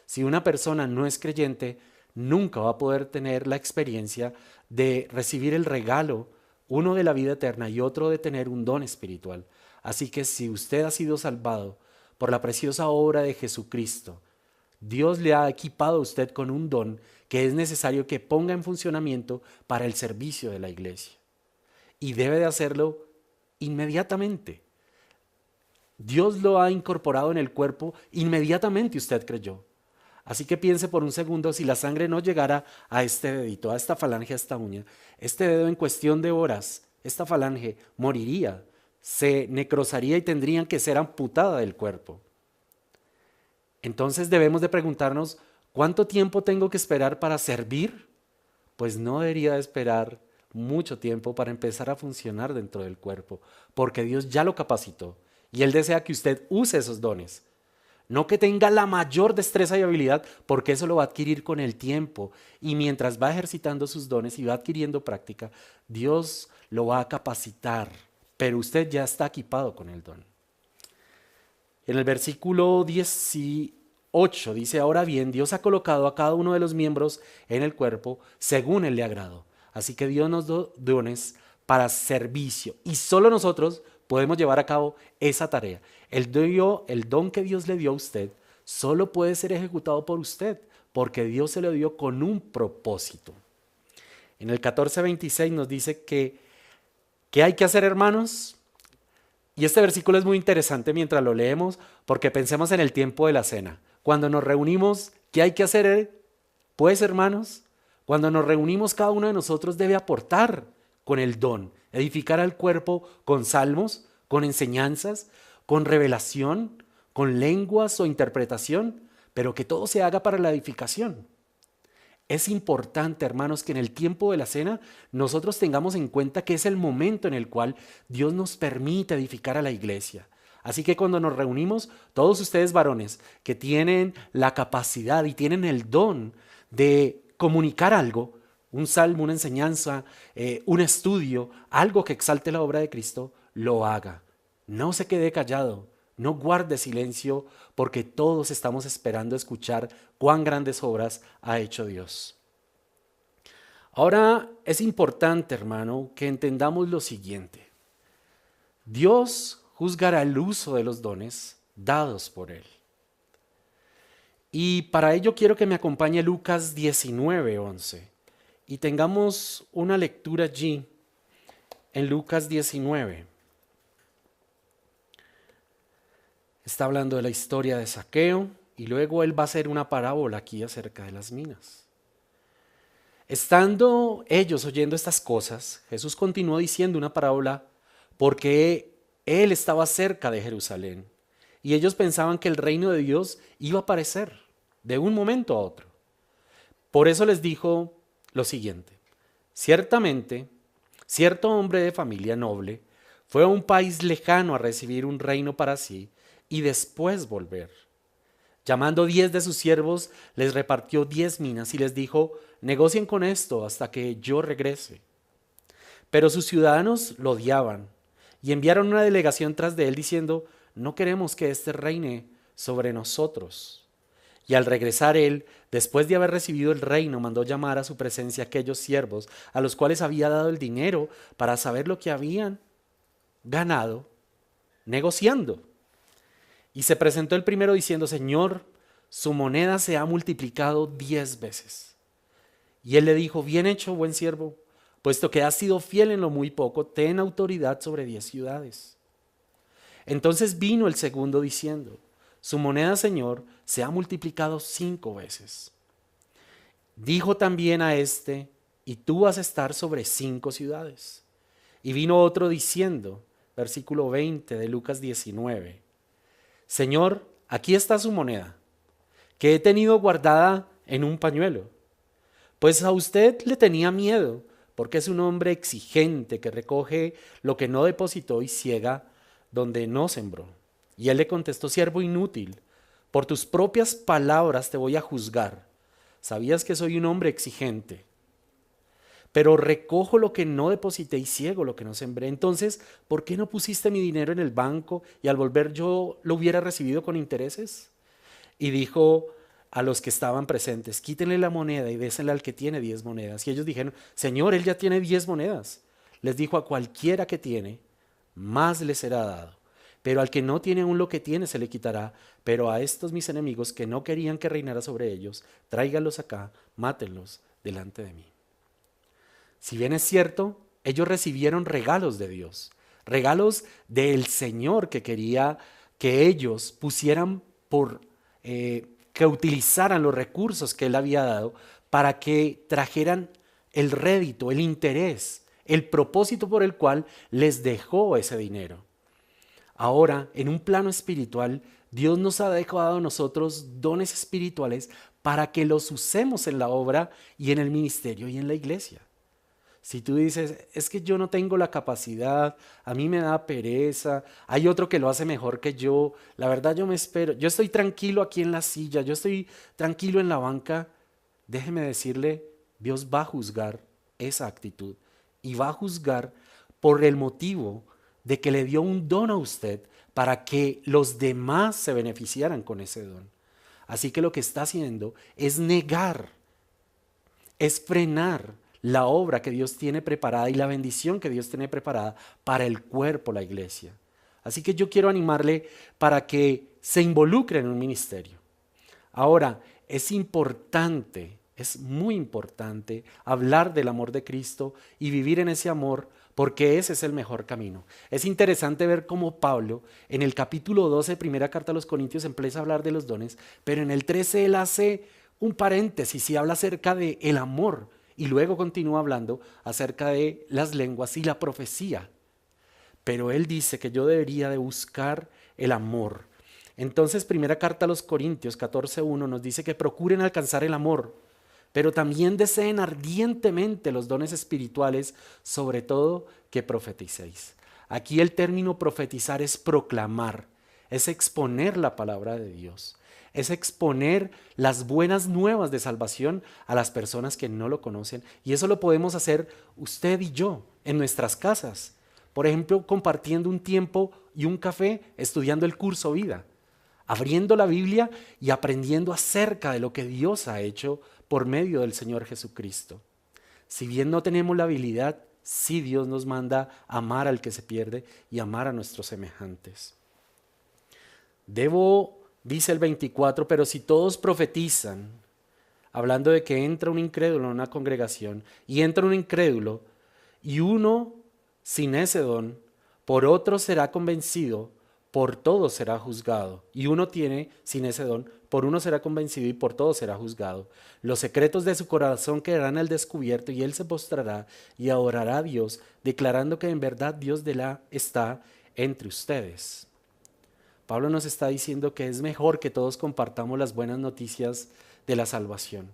Si una persona no es creyente, nunca va a poder tener la experiencia de recibir el regalo, uno de la vida eterna y otro de tener un don espiritual. Así que si usted ha sido salvado por la preciosa obra de Jesucristo, Dios le ha equipado a usted con un don que es necesario que ponga en funcionamiento para el servicio de la iglesia. Y debe de hacerlo inmediatamente. Dios lo ha incorporado en el cuerpo, inmediatamente usted creyó. Así que piense por un segundo, si la sangre no llegara a este dedito, a esta falange, a esta uña, este dedo en cuestión de horas, esta falange moriría, se necrosaría y tendrían que ser amputada del cuerpo. Entonces debemos de preguntarnos, ¿cuánto tiempo tengo que esperar para servir? Pues no debería de esperar mucho tiempo para empezar a funcionar dentro del cuerpo, porque Dios ya lo capacitó y Él desea que usted use esos dones. No que tenga la mayor destreza y habilidad, porque eso lo va a adquirir con el tiempo, y mientras va ejercitando sus dones y va adquiriendo práctica, Dios lo va a capacitar, pero usted ya está equipado con el don. En el versículo 18 dice, ahora bien, Dios ha colocado a cada uno de los miembros en el cuerpo según Él le agradó. Así que Dios nos dio dones para servicio y solo nosotros podemos llevar a cabo esa tarea. El don que Dios le dio a usted solo puede ser ejecutado por usted porque Dios se lo dio con un propósito. En el 14:26 nos dice que ¿qué hay que hacer, hermanos? Y este versículo es muy interesante mientras lo leemos porque pensemos en el tiempo de la cena. Cuando nos reunimos, ¿qué hay que hacer? Pues, hermanos, cuando nos reunimos cada uno de nosotros debe aportar con el don, edificar al cuerpo con salmos, con enseñanzas, con revelación, con lenguas o interpretación, pero que todo se haga para la edificación. Es importante, hermanos, que en el tiempo de la cena nosotros tengamos en cuenta que es el momento en el cual Dios nos permite edificar a la iglesia. Así que cuando nos reunimos, todos ustedes varones que tienen la capacidad y tienen el don de comunicar algo, un salmo, una enseñanza, un estudio, algo que exalte la obra de Cristo, lo haga. No se quede callado, no guarde silencio, porque todos estamos esperando escuchar cuán grandes obras ha hecho Dios. Ahora es importante, hermano, que entendamos lo siguiente. Dios juzgará el uso de los dones dados por Él. Y para ello quiero que me acompañe Lucas 19:11 y tengamos una lectura allí en Lucas 19. Está hablando de la historia de Zaqueo y luego él va a hacer una parábola aquí acerca de las minas. Estando ellos oyendo estas cosas, Jesús continuó diciendo una parábola porque él estaba cerca de Jerusalén y ellos pensaban que el reino de Dios iba a aparecer de un momento a otro. Por eso les dijo lo siguiente: ciertamente, cierto hombre de familia noble fue a un país lejano a recibir un reino para sí y después volver. Llamando 10 de sus siervos, les repartió 10 minas y les dijo: negocien con esto hasta que yo regrese. Pero sus ciudadanos lo odiaban y enviaron una delegación tras de él diciendo: no queremos que éste reine sobre nosotros. Y al regresar él, después de haber recibido el reino, mandó llamar a su presencia a aquellos siervos a los cuales había dado el dinero para saber lo que habían ganado negociando. Y se presentó el primero diciendo: Señor, su moneda se ha multiplicado 10 veces. Y él le dijo: bien hecho, buen siervo, puesto que has sido fiel en lo muy poco, ten autoridad sobre 10 ciudades. Entonces vino el segundo diciendo: su moneda, Señor, se ha multiplicado 5 veces. Dijo también a este: y tú vas a estar sobre 5 ciudades. Y vino otro diciendo, versículo 20 de Lucas 19: Señor, aquí está su moneda, que he tenido guardada en un pañuelo. Pues a usted le tenía miedo, porque es un hombre exigente que recoge lo que no depositó y ciega donde no sembró. Y él le contestó: siervo inútil, por tus propias palabras te voy a juzgar. Sabías que soy un hombre exigente, pero recojo lo que no deposité y ciego lo que no sembré. Entonces, ¿por qué no pusiste mi dinero en el banco y al volver yo lo hubiera recibido con intereses? Y dijo a los que estaban presentes: quítenle la moneda y désela al que tiene 10 monedas. Y ellos dijeron: Señor, él ya tiene 10 monedas. Les dijo: a cualquiera que tiene, más le será dado. Pero al que no tiene aún lo que tiene se le quitará. Pero a estos mis enemigos que no querían que reinara sobre ellos, tráiganlos acá, mátenlos delante de mí. Si bien es cierto, ellos recibieron regalos de Dios, regalos del Señor que quería que ellos pusieran que utilizaran los recursos que Él había dado para que trajeran el rédito, el interés, el propósito por el cual les dejó ese dinero. Ahora, en un plano espiritual, Dios nos ha dejado a nosotros dones espirituales para que los usemos en la obra y en el ministerio y en la iglesia. Si tú dices: es que yo no tengo la capacidad, a mí me da pereza, hay otro que lo hace mejor que yo, la verdad yo me espero, yo estoy tranquilo aquí en la silla, yo estoy tranquilo en la banca, déjeme decirle, Dios va a juzgar esa actitud y va a juzgar por el motivo de que le dio un don a usted para que los demás se beneficiaran con ese don. Así que lo que está haciendo es negar, es frenar la obra que Dios tiene preparada y la bendición que Dios tiene preparada para el cuerpo, la iglesia. Así que yo quiero animarle para que se involucre en un ministerio. Ahora, es importante, es muy importante hablar del amor de Cristo y vivir en ese amor, porque ese es el mejor camino. Es interesante ver cómo Pablo en el capítulo 12, primera carta a los Corintios, empieza a hablar de los dones, pero en el 13 él hace un paréntesis y habla acerca del amor y luego continúa hablando acerca de las lenguas y la profecía. Pero él dice que yo debería de buscar el amor. Entonces, primera carta a los Corintios 14:1 nos dice que procuren alcanzar el amor, pero también deseen ardientemente los dones espirituales, sobre todo que profeticéis. Aquí el término profetizar es proclamar, es exponer la palabra de Dios, es exponer las buenas nuevas de salvación a las personas que no lo conocen. Y eso lo podemos hacer usted y yo en nuestras casas. Por ejemplo, compartiendo un tiempo y un café, estudiando el curso Vida, abriendo la Biblia y aprendiendo acerca de lo que Dios ha hecho por medio del Señor Jesucristo. Si bien no tenemos la habilidad, sí Dios nos manda amar al que se pierde y amar a nuestros semejantes. Dice el 24, pero si todos profetizan, hablando de que entra un incrédulo en una congregación y entra un incrédulo y uno sin ese don, por otro será convencido, por todo será juzgado. Y uno tiene sin ese don, por uno será convencido y por todo será juzgado. Los secretos de su corazón quedarán al descubierto y él se postrará y adorará a Dios, declarando que en verdad Dios está entre ustedes. Pablo nos está diciendo que es mejor que todos compartamos las buenas noticias de la salvación.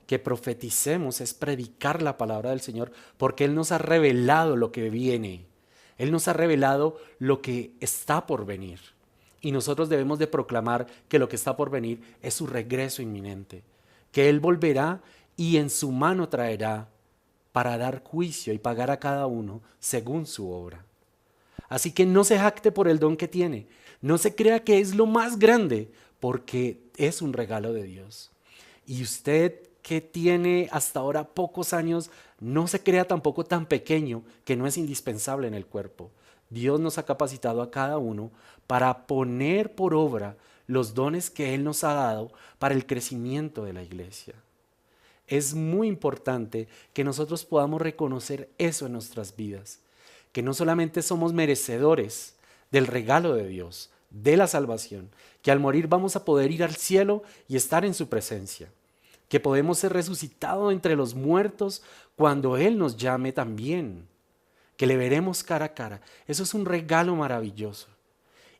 Que profeticemos es predicar la palabra del Señor, porque Él nos ha revelado lo que viene. Él nos ha revelado lo que está por venir. Y nosotros debemos de proclamar que lo que está por venir es su regreso inminente. Que Él volverá y en su mano traerá para dar juicio y pagar a cada uno según su obra. Así que no se jacte por el don que tiene. No se crea que es lo más grande, porque es un regalo de Dios. Y usted que tiene hasta ahora pocos años, no se crea tampoco tan pequeño que no es indispensable en el cuerpo. Dios nos ha capacitado a cada uno para poner por obra los dones que Él nos ha dado para el crecimiento de la iglesia. Es muy importante que nosotros podamos reconocer eso en nuestras vidas, que no solamente somos merecedores del regalo de Dios, de la salvación, que al morir vamos a poder ir al cielo y estar en su presencia, que podemos ser resucitados entre los muertos cuando Él nos llame también, que le veremos cara a cara. Eso es un regalo maravilloso.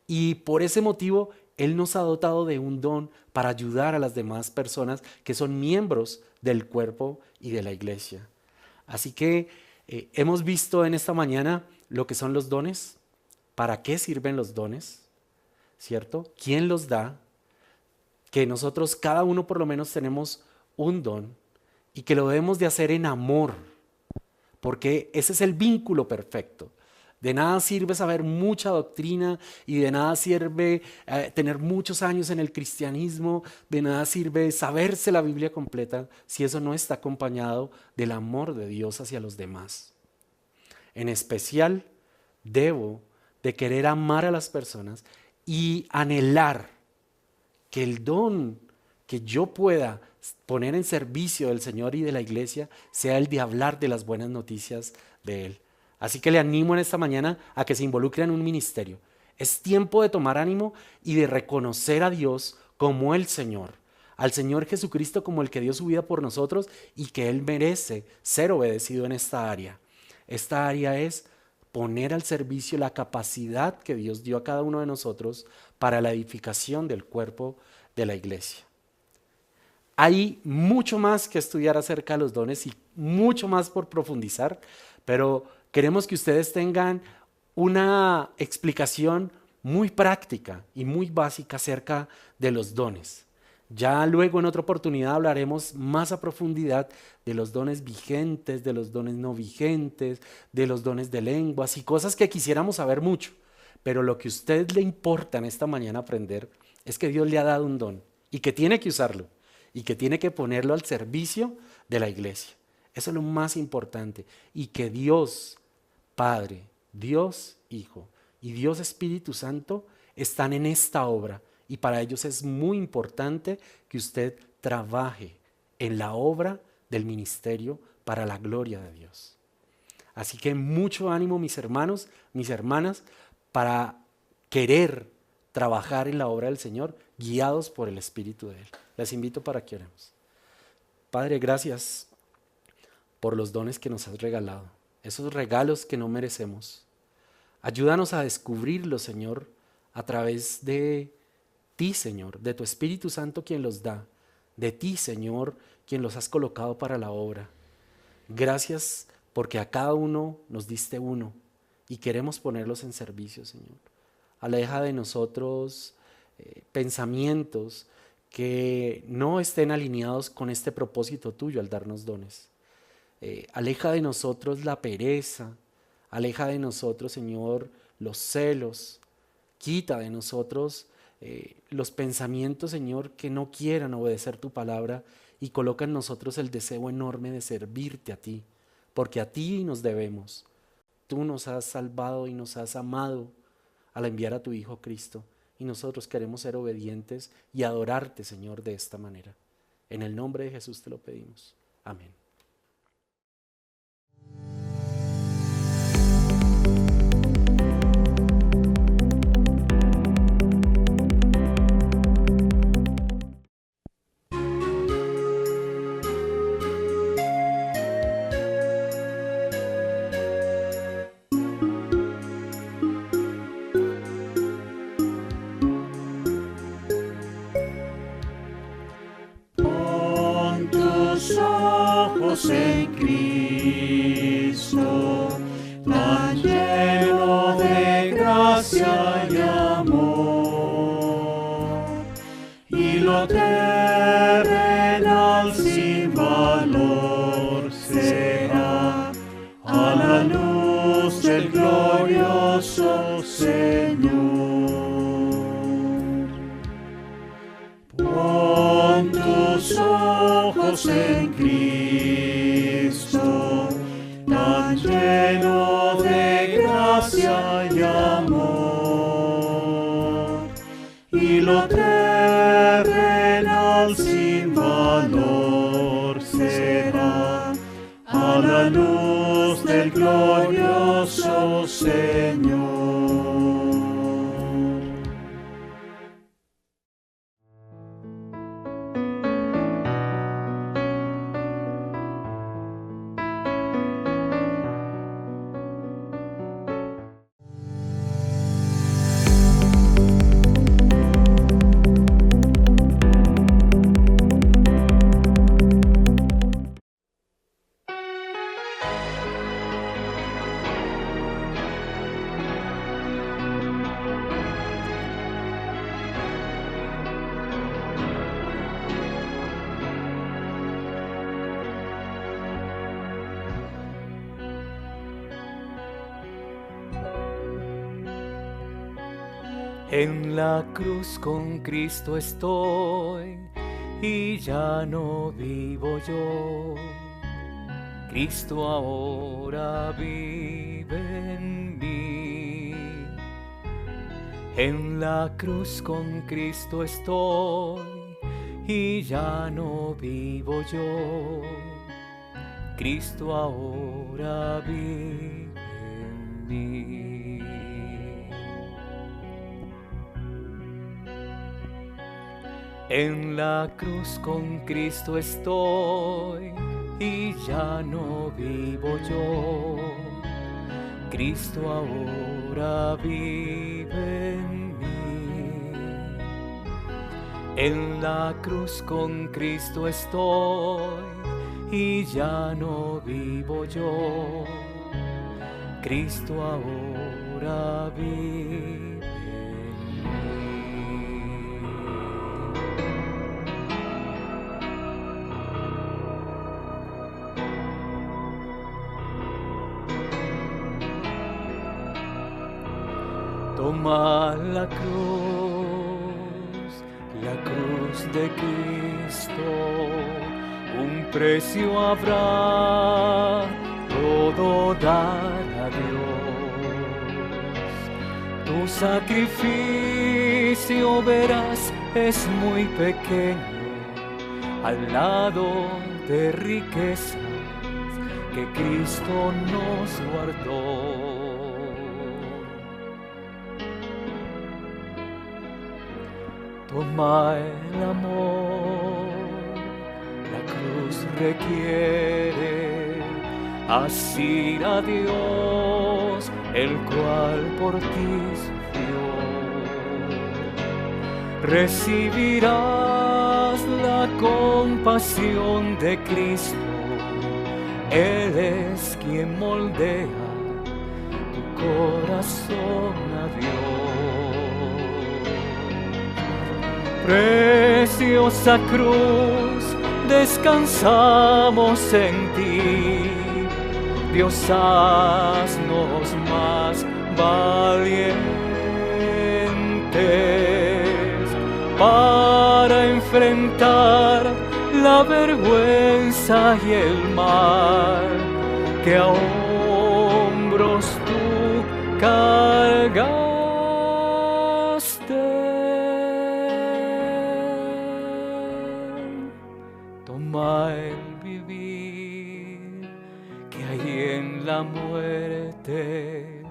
Y por ese motivo, Él nos ha dotado de un don para ayudar a las demás personas que son miembros del cuerpo y de la iglesia. Así que hemos visto en esta mañana lo que son los dones, para qué sirven los dones, ¿cierto? ¿Quién los da? Que nosotros cada uno por lo menos tenemos un don y que lo debemos de hacer en amor, porque ese es el vínculo perfecto. De nada sirve saber mucha doctrina y de nada sirve tener muchos años en el cristianismo, de nada sirve saberse la Biblia completa si eso no está acompañado del amor de Dios hacia los demás. En especial, debo de querer amar a las personas y anhelar que el don que yo pueda poner en servicio del Señor y de la iglesia sea el de hablar de las buenas noticias de Él. Así que le animo en esta mañana a que se involucre en un ministerio. Es tiempo de tomar ánimo y de reconocer a Dios como el Señor, al Señor Jesucristo como el que dio su vida por nosotros y que Él merece ser obedecido en esta área. Esta área es poner al servicio la capacidad que Dios dio a cada uno de nosotros para la edificación del cuerpo de la iglesia. Hay mucho más que estudiar acerca de los dones y mucho más por profundizar, pero queremos que ustedes tengan una explicación muy práctica y muy básica acerca de los dones. Ya luego en otra oportunidad hablaremos más a profundidad de los dones vigentes, de los dones no vigentes, de los dones de lenguas y cosas que quisiéramos saber mucho. Pero lo que a usted le importa en esta mañana aprender es que Dios le ha dado un don y que tiene que usarlo y que tiene que ponerlo al servicio de la iglesia. Eso es lo más importante. Y que Dios Padre, Dios Hijo y Dios Espíritu Santo están en esta obra. Y para ellos es muy importante que usted trabaje en la obra del ministerio para la gloria de Dios. Así que mucho ánimo, mis hermanos, mis hermanas, para querer trabajar en la obra del Señor, guiados por el Espíritu de Él. Les invito para que oremos. Padre, gracias por los dones que nos has regalado, esos regalos que no merecemos. Ayúdanos a descubrirlos, Señor, a través de ti, Señor, de tu Espíritu Santo quien los da, de ti, Señor, quien los has colocado para la obra. Gracias porque a cada uno nos diste uno y queremos ponerlos en servicio, Señor. Aleja de nosotros pensamientos que no estén alineados con este propósito tuyo al darnos dones. Aleja de nosotros la pereza, aleja de nosotros, Señor, los celos, quita de nosotros los pensamientos, Señor, que no quieran obedecer tu palabra y coloca en nosotros el deseo enorme de servirte a ti, porque a ti nos debemos. Tú nos has salvado y nos has amado al enviar a tu Hijo Cristo y nosotros queremos ser obedientes y adorarte, Señor, de esta manera. En el nombre de Jesús te lo pedimos. Amén. Pon tus ojos en Cristo, tan lleno de gracia y amor, y lo terrenal sin valor será a la luz del glorioso Señor. Pon tus ojos en Cristo, tan lleno de gracia y amor, y lo terrenal sin valor será a la luz del glorioso Señor. En la cruz con Cristo estoy y ya no vivo yo. Cristo ahora vive en mí. En la cruz con Cristo estoy y ya no vivo yo. Cristo ahora vive en mí. En la cruz con Cristo estoy y ya no vivo yo. Cristo ahora vive en mí. En la cruz con Cristo estoy y ya no vivo yo. Cristo ahora vive. Toma la cruz de Cristo, un precio habrá, todo dar a Dios. Tu sacrificio verás es muy pequeño al lado de riquezas que Cristo nos guardó. Toma el amor, la cruz requiere asir a Dios, el cual por ti sufrió. Recibirás la compasión de Cristo, Él es quien moldea tu corazón a Dios. Preciosa cruz, descansamos en ti, Dios, haznos más valientes para enfrentar la vergüenza y el mal que a hombros tú cargaste. Toma el vivir que hay en la muerte,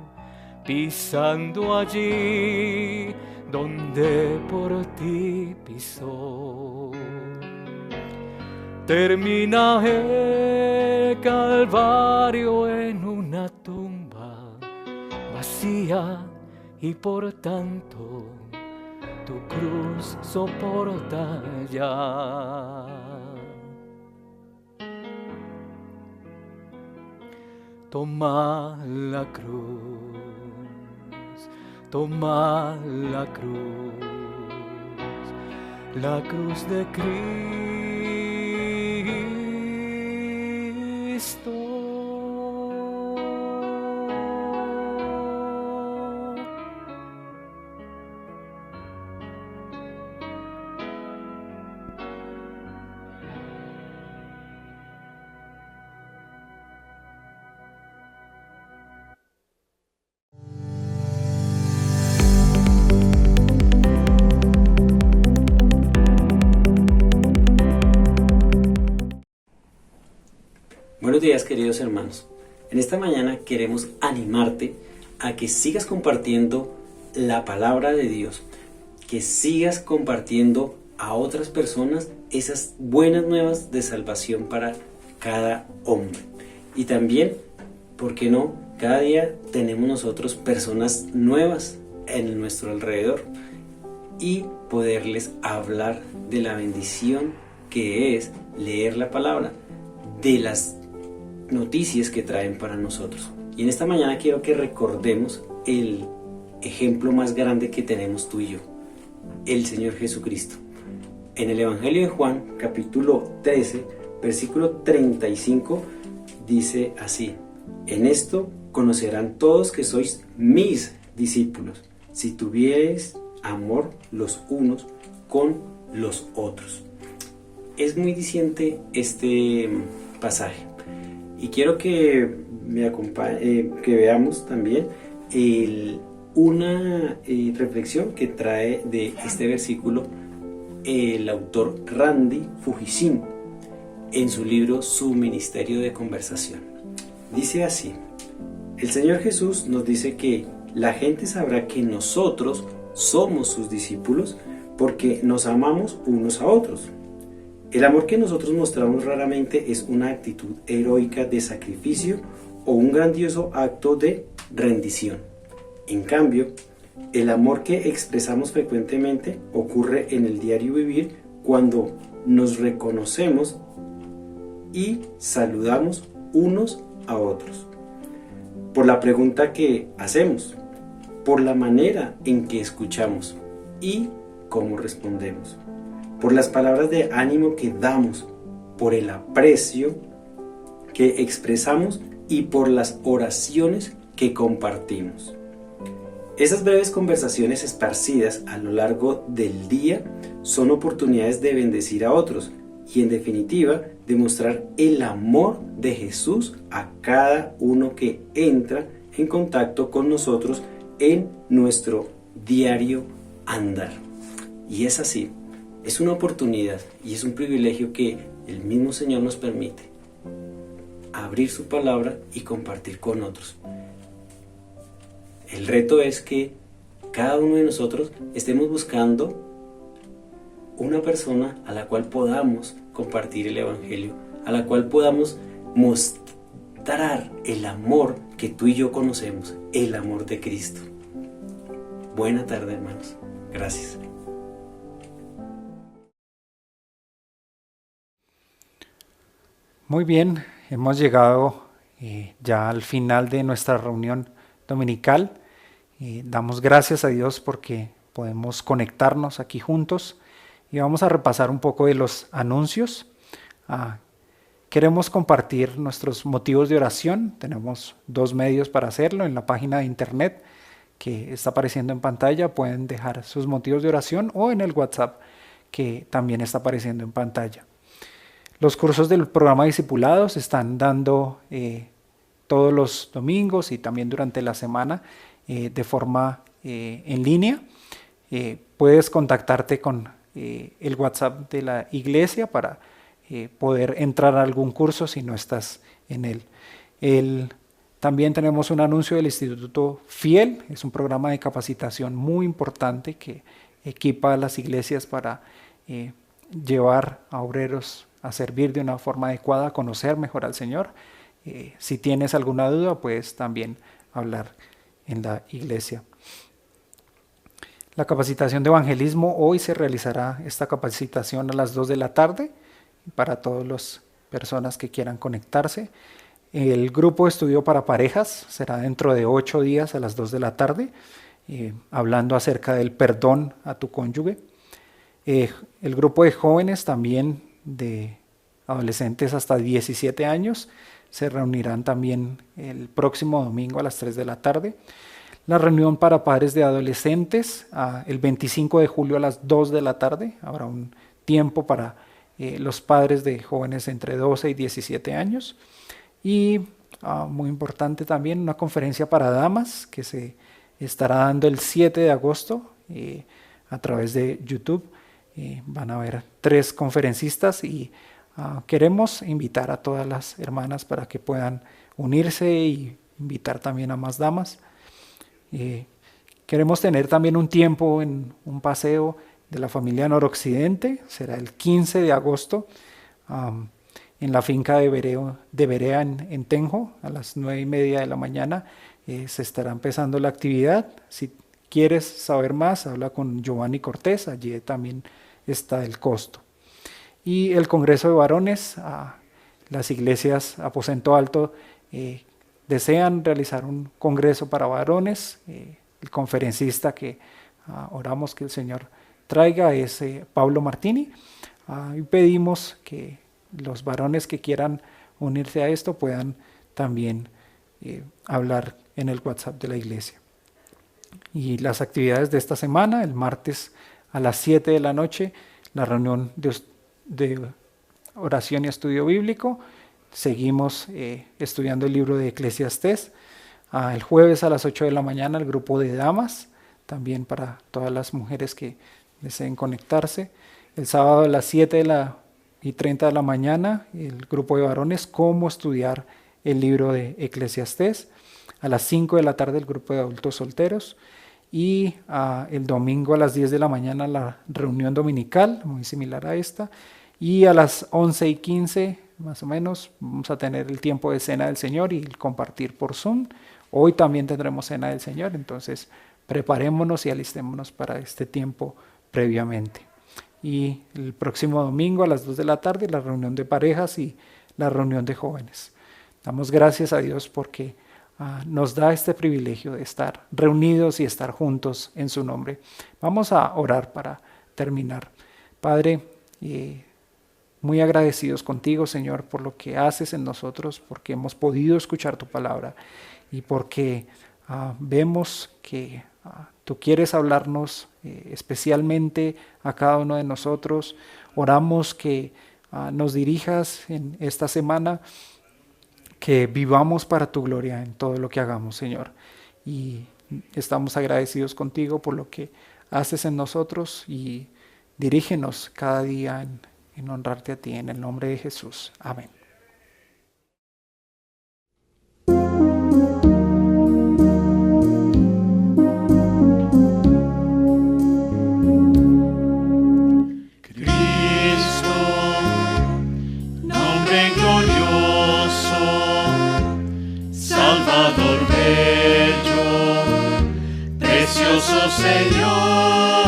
pisando allí donde por ti pisó. Termina el Calvario en una tumba vacía y por tanto tu cruz soporta ya. Toma la cruz, toma la cruz de Cristo. Buenos días, queridos hermanos. En esta mañana queremos animarte a que sigas compartiendo la palabra de Dios, que sigas compartiendo a otras personas esas buenas nuevas de salvación para cada hombre. Y también, ¿por qué no? Cada día tenemos nosotros personas nuevas en nuestro alrededor y poderles hablar de la bendición que es leer la palabra, de las noticias que traen para nosotros. Y en esta mañana quiero que recordemos el ejemplo más grande que tenemos tú y yo, el Señor Jesucristo. En el Evangelio de Juan, capítulo 13, versículo 35, dice así: en esto conocerán todos que sois mis discípulos, si tuviereis amor los unos con los otros. Es muy diciente este pasaje. Y quiero que me acompañe, que veamos también una reflexión que trae de este versículo el autor Randy Fujishima en su libro Su Ministerio de Conversación. Dice así: el Señor Jesús nos dice que la gente sabrá que nosotros somos sus discípulos porque nos amamos unos a otros. El amor que nosotros mostramos raramente es una actitud heroica de sacrificio o un grandioso acto de rendición. En cambio, el amor que expresamos frecuentemente ocurre en el diario vivir cuando nos reconocemos y saludamos unos a otros. Por la pregunta que hacemos, por la manera en que escuchamos y cómo respondemos, por las palabras de ánimo que damos, por el aprecio que expresamos y por las oraciones que compartimos. Esas breves conversaciones esparcidas a lo largo del día son oportunidades de bendecir a otros y, en definitiva, demostrar el amor de Jesús a cada uno que entra en contacto con nosotros en nuestro diario andar. Y es así. Es una oportunidad y es un privilegio que el mismo Señor nos permite abrir su palabra y compartir con otros. El reto es que cada uno de nosotros estemos buscando una persona a la cual podamos compartir el Evangelio, a la cual podamos mostrar el amor que tú y yo conocemos, el amor de Cristo. Buena tarde, hermanos. Gracias. Muy bien, hemos llegado ya al final de nuestra reunión dominical. Damos gracias a Dios porque podemos conectarnos aquí juntos y vamos a repasar un poco de los anuncios. Queremos compartir nuestros motivos de oración. Tenemos 2 medios para hacerlo. En la página de internet que está apareciendo en pantalla pueden dejar sus motivos de oración, o en el WhatsApp que también está apareciendo en pantalla. Los cursos del programa Discipulados se están dando todos los domingos y también durante la semana de forma en línea. Puedes contactarte con el WhatsApp de la iglesia para poder entrar a algún curso si no estás en él. También tenemos un anuncio del Instituto Fiel. Es un programa de capacitación muy importante que equipa a las iglesias para llevar a obreros a servir de una forma adecuada, a conocer mejor al Señor. Si tienes alguna duda, puedes también hablar en la iglesia. La capacitación de evangelismo, hoy se realizará esta capacitación a las 2 de la tarde para todas las personas que quieran conectarse. El grupo de estudio para parejas será dentro de 8 días a las 2 de la tarde, hablando acerca del perdón a tu cónyuge. El grupo de jóvenes, también de adolescentes hasta 17 años, se reunirán también el próximo domingo a las 3 de la tarde. La reunión para padres de adolescentes, el 25 de julio a las 2 de la tarde, habrá un tiempo para los padres de jóvenes entre 12 y 17 años. Y muy importante también, una conferencia para damas que se estará dando el 7 de agosto a través de YouTube. Van a haber 3 conferencistas y queremos invitar a todas las hermanas para que puedan unirse y invitar también a más damas. Queremos tener también un tiempo en un paseo de la familia Noroccidente. Será el 15 de agosto en la finca de Berea en Tenjo a las 9:30 de la mañana. Se estará empezando la actividad. Si quieres saber más, habla con Giovanni Cortés, allí también está el costo. Y el Congreso de Varones, las iglesias Aposento Alto desean realizar un congreso para varones. El conferencista que oramos que el Señor traiga es Pablo Martini. Y pedimos que los varones que quieran unirse a esto puedan también hablar en el WhatsApp de la iglesia. Y las actividades de esta semana: el martes a las 7 de la noche, la reunión de oración y estudio bíblico. Seguimos estudiando el libro de Eclesiastés. El jueves a las 8 de la mañana, el grupo de damas, también para todas las mujeres que deseen conectarse. El sábado a las 7:30 de la mañana, el grupo de varones, cómo estudiar el libro de Eclesiastés. A las 5 de la tarde, el grupo de adultos solteros. Y el domingo a las 10 de la mañana, la reunión dominical, muy similar a esta. Y a las 11:15, más o menos, vamos a tener el tiempo de cena del Señor y el compartir por Zoom. Hoy también tendremos cena del Señor, entonces preparémonos y alistémonos para este tiempo previamente. Y el próximo domingo a las 2 de la tarde, la reunión de parejas y la reunión de jóvenes. Damos gracias a Dios porque nos da este privilegio de estar reunidos y estar juntos en su nombre. Vamos a orar para terminar. Padre, muy agradecidos contigo, Señor, por lo que haces en nosotros, porque hemos podido escuchar tu palabra y porque vemos que tú quieres hablarnos especialmente a cada uno de nosotros. Oramos que nos dirijas en esta semana, que vivamos para tu gloria en todo lo que hagamos, Señor. Y estamos agradecidos contigo por lo que haces en nosotros y dirígenos cada día en honrarte a ti, en el nombre de Jesús. Amén. Precioso Señor,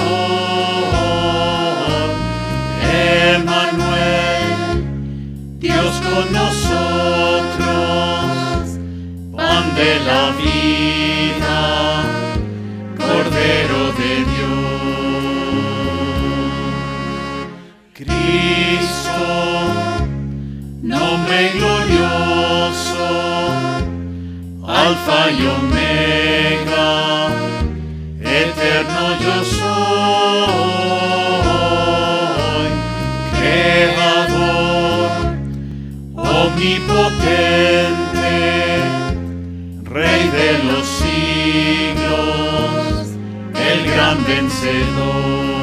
Emmanuel, Dios con con nosotros, pan de la vida, Cordero de Dios. Cristo, nombre glorioso, Alfa y Omega, eterno yo soy, Creador, omnipotente, Rey de los siglos, el gran vencedor.